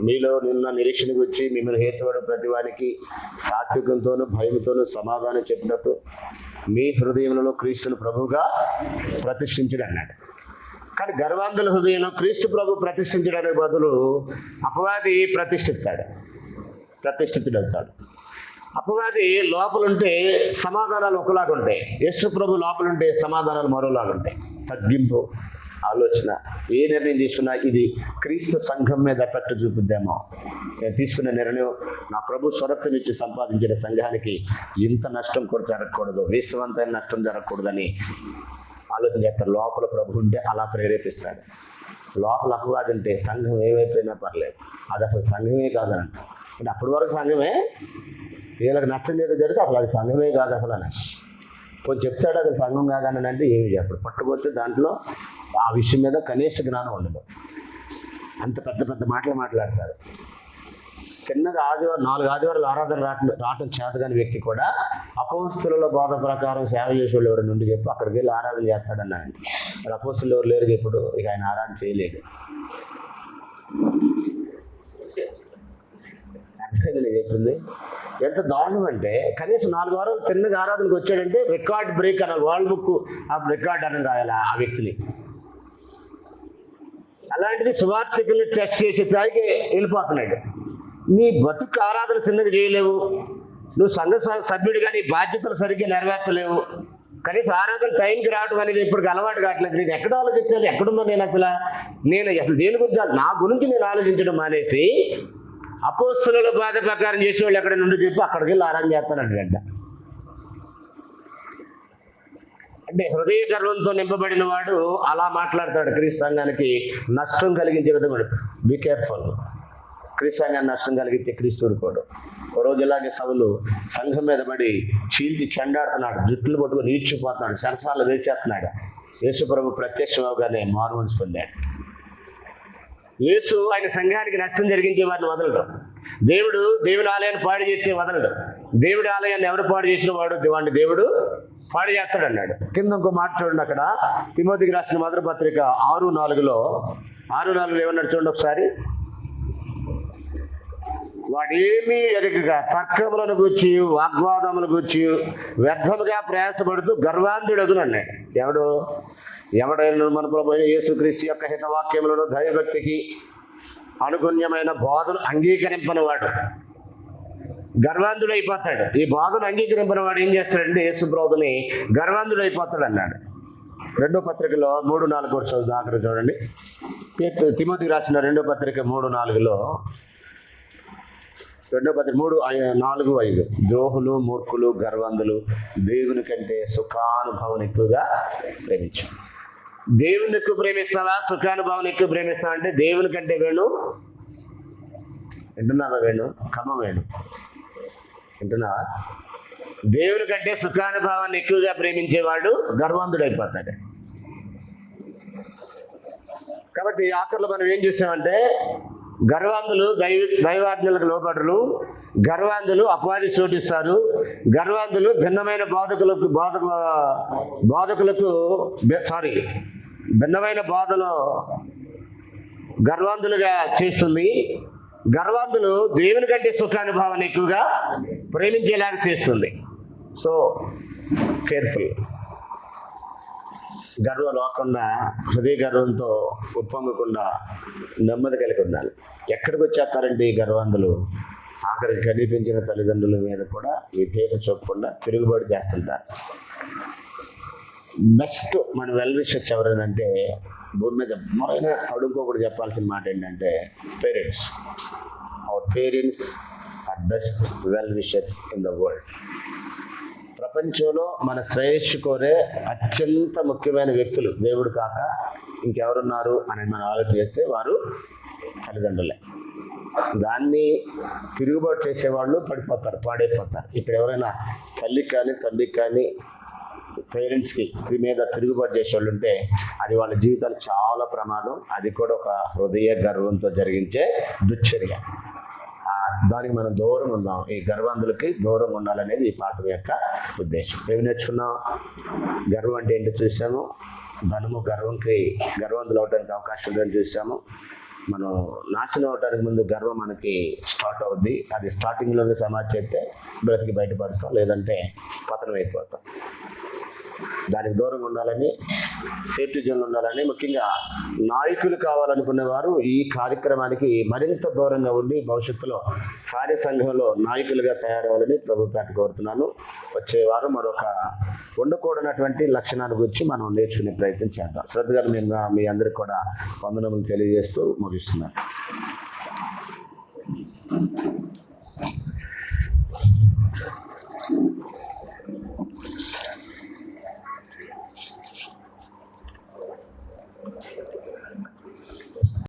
మీలో నిన్న నిరీక్షణకు వచ్చి మిమ్మల్ని హేతువాడు ప్రతివానికి సాత్వికంతోనూ భయంతోనూ సమాధానం చెప్పినట్టు మీ హృదయంలో క్రీస్తును ప్రభువుగా ప్రతిష్ఠించుడు అన్నాడు. కానీ గర్వాంధుల హృదయంలో క్రీస్తు ప్రభు ప్రతిష్ఠించడానికి బదులు అపవాది ప్రతిష్ఠితుడవుతాడు. అపవాది లోపలుంటే సమాధానాలు ఒకలాగా ఉంటాయి, యేసు ప్రభు లోపలుంటే సమాధానాలు మరోలాగా ఉంటాయి. తగ్గింపు ఆలోచన, ఏ నిర్ణయం తీసుకున్నా ఇది క్రీస్తు సంఘం మీద ఎఫెక్ట్ చూపుద్దేమో, నేను తీసుకున్న నిర్ణయం నా ప్రభు స్వరక్తం ఇచ్చి సంపాదించిన సంఘానికి ఇంత నష్టం కూడా జరగకూడదు, విశ్వవంతమైన నష్టం జరగకూడదని ఆలోచన చేస్తారు. లోపల ప్రభు ఉంటే అలా ప్రేరేపిస్తాడు. లోపల అపవాది ఉంటే సంఘం ఏమైపోయినా పర్లేదు, అది అసలు సంఘమే కాదనంట. అంటే అప్పటి వరకు సంఘమే, వీళ్ళకి నచ్చని ఏదో జరిగితే అసలు అది సంఘమే కాదు అసలు అని కొంచెం చెప్తాడు. అది సంఘం కాదని అంటే ఏమి చెప్పడు. పట్టుపోతే దాంట్లో ఆ విషయం మీద కనీస జ్ఞానం ఉండదు. అంత పెద్ద పెద్ద మాటలు మాట్లాడతారు. చిన్నగా 4 ఆదివారాలు ఆరాధన రావటం చేతగాని వ్యక్తి కూడా అపోస్తుల బోధ ప్రకారం సేవ చేసేవాళ్ళు ఎవరి నుండి చెప్పి అక్కడికి వెళ్ళి ఆరాధన చేస్తాడన్నాడు. మరి అపోస్తులు ఎవరు లేరు ఇప్పుడు, ఇక ఆయన ఆరాధన చేయలేదు. చెప్పింది ఎంత దారుణం అంటే, కనీసం 4 వారాలు తిన్నగా ఆరాధనకు వచ్చాడంటే రికార్డ్ బ్రేక్ అనాలి, వరల్డ్ బుక్ ఆఫ్ రికార్డ్ అని రాయాలి ఆ వ్యక్తిని. అలాంటిది సువార్థికుల్ని టెస్ట్ చేసే స్థాయికి వెళ్ళిపోతున్నాడు. నీ బతుకు ఆరాధన చిన్నగా చేయలేవు, నువ్వు సంఘ సభ్యుడిగా నీ బాధ్యతలు సరిగ్గా నెరవేర్చలేవు, కనీసం ఆరాధన టైంకి రావడం అనేది ఇప్పుడు అలవాటు కావట్లేదు. నేను ఎక్కడ ఆలోచించాలి, ఎక్కడున్నా నేను అసలు దేని గురించి, నా గురించి నేను ఆలోచించడం మానేసి అపోస్తుల బాధ ప్రకారం చేసేవాళ్ళు ఎక్కడ నుండి చెప్పి అక్కడికి వెళ్ళి ఆరాధన చేస్తానంట. అంటే హృదయ గర్వంతో నింపబడిన వాడు అలా మాట్లాడతాడు. క్రీస్తు సంఘానికి నష్టం కలిగించే విధంగా బీ కేర్ఫుల్. క్రీస్తు సంఘాన్ని నష్టం కలిగితే క్రీస్తు ఊరుకోడు. ఓ రోజు ఇలాగే సభలు సంఘం మీద పడి చీల్చి చెండాడుతున్నాడు, జుట్టులు పట్టుకుని ఈడ్చిపోతున్నాడు, సరసాలు వేచేస్తున్నాడు. యేసు ప్రభు ప్రత్యక్షం అవగానే మారుమనసు పొందాడు. యేసు ఆయన సంఘానికి నష్టం జరిగించే వారిని వదలడు. దేవుని ఆలయాన్ని పాడు చేస్తే వదలడు. దేవుడి ఆలయాన్ని ఎవరు పాడు చేసిన వాడిని దేవుడు పాడు చేస్తాడు అన్నాడు. కింద ఇంకో మాట చూడండి, అక్కడ తిమోతికి రాసిన మొదటి పత్రిక 6:4 ఏమన్నాడు చూడండి ఒకసారి. వాడేమీ ఎరగగా తర్కములను గూర్చి వాగ్వాదములు గూర్చి వ్యర్థముగా ప్రయాసపడుతూ గర్వాంధుడగును అన్నాడు. ఎవడైనా మన ప్రభు యేసుక్రీస్తు యొక్క హితవాక్యములను దైవభక్తికి అనుగుణ్యమైన బోధను అంగీకరింపని వాడు గర్వాంధుడు అయిపోతాడు. ఈ బోధను అంగీకరింపని వాడు ఏం చేస్తాడంటే యేసు బోధని గర్వాంధుడు అయిపోతాడు అన్నాడు. 2వ పత్రికలో 3:4 చదువు ఆఖరి చూడండి. తిమోతికి రాసిన 2వ పత్రిక 3:4 2వ పత్రిక 3:4-5 ద్రోహులు, మూర్ఖులు, గర్వంధులు దేవుని కంటే సుఖానుభవం ఎక్కువగా ప్రేమించు. దేవుని ఎక్కువ ప్రేమిస్తావా, సుఖానుభవం ఎక్కువ ప్రేమిస్తావా అంటే దేవుని కంటే వేణు వింటున్నావా? వేణు వింటున్నావా? దేవుని కంటే సుఖానుభవాన్ని ఎక్కువగా ప్రేమించేవాడు గర్వంధుడు అయిపోతాడు. కాబట్టి ఆఖరిలో మనం ఏం చేసామంటే గర్వాంధులు దైవాజ్ఞలకు లోబడరు, గర్వాంధులు అపవాది చోటిస్తారు, గర్వాంధులు భిన్నమైన భిన్నమైన బోధలో గర్వాంధులుగా చేస్తుంది. గర్వాంధులు దేవుని కంటే సుఖానుభవాన్ని ఎక్కువగా ప్రేమించేలాగా చేస్తుంది. So careful. గర్వం లేకుండా, హృదయ గర్వంతో ఉప్పొంగకుండా నెమ్మది కలిగి ఉండాలి. ఎక్కడికి వచ్చేస్తారంటే ఈ గర్వాంధులు ఆఖరికి కనిపించిన తల్లిదండ్రుల మీద కూడా విధేయత చూపకుండా తిరుగుబాటు చేస్తుంటారు. బెస్ట్ మన వెల్ విషర్స్ ఎవరైనంటే భూమి మీద ఎవరైనా అడుక్కోకూడదు చెప్పాల్సిన మాట ఏంటంటే parents. Our parents are best well wishers in the world. ప్రపంచంలో మన శ్రేయస్సు కోరే అత్యంత ముఖ్యమైన వ్యక్తులు దేవుడు కాక ఇంకెవరున్నారు అని మనం ఆలోచన చేస్తే వారు తల్లిదండ్రులే. దాన్ని తిరుగుబాటు చేసేవాళ్ళు పాడైపోతారు. ఇక్కడ ఎవరైనా తల్లికి కానీ తండ్రికి కానీ పేరెంట్స్కి మీద తిరుగుబాటు చేసేవాళ్ళు ఉంటే అది వాళ్ళ జీవితాలు చాలా ప్రమాదం. అది కూడా ఒక హృదయ గర్వంతో జరిగించే దుశ్చర్య. దానికి మనం దూరం ఉందాం, ఈ గర్వాంధులకి దూరం ఉండాలనేది ఈ పాఠం యొక్క ఉద్దేశం. ఏమి నేర్చుకున్నాం? గర్వం అంటే ఏంటో చూసాము. ధనము గర్వంధులు అవడానికి అవకాశం ఉందని చూసాము. మనం నాశనం అవడానికి ముందు గర్వం మనకి స్టార్ట్ అవుద్ది. అది స్టార్టింగ్లోనే సమాధి చేస్తే బ్రతికి బయటపడతాం, లేదంటే పతనం అయిపోతాం. దానికి దూరంగా ఉండాలని, సేఫ్టీ జోన్లు ఉండాలని, ముఖ్యంగా నాయకులు కావాలనుకునే వారు ఈ కార్యక్రమానికి మరింత దూరంగా ఉండి భవిష్యత్తులో కార్య సంఘంలో నాయకులుగా తయారవ్వాలని ప్రభుపేట కోరుతున్నాను. వచ్చే వారం మరొక ఉండకూడనటువంటి లక్షణాల గురించి మనం నేర్చుకునే ప్రయత్నం చేద్దాం. శ్రద్ధగా నేను మీ అందరికి కూడా వందనములు తెలియజేస్తూ ముగిస్తున్నాను.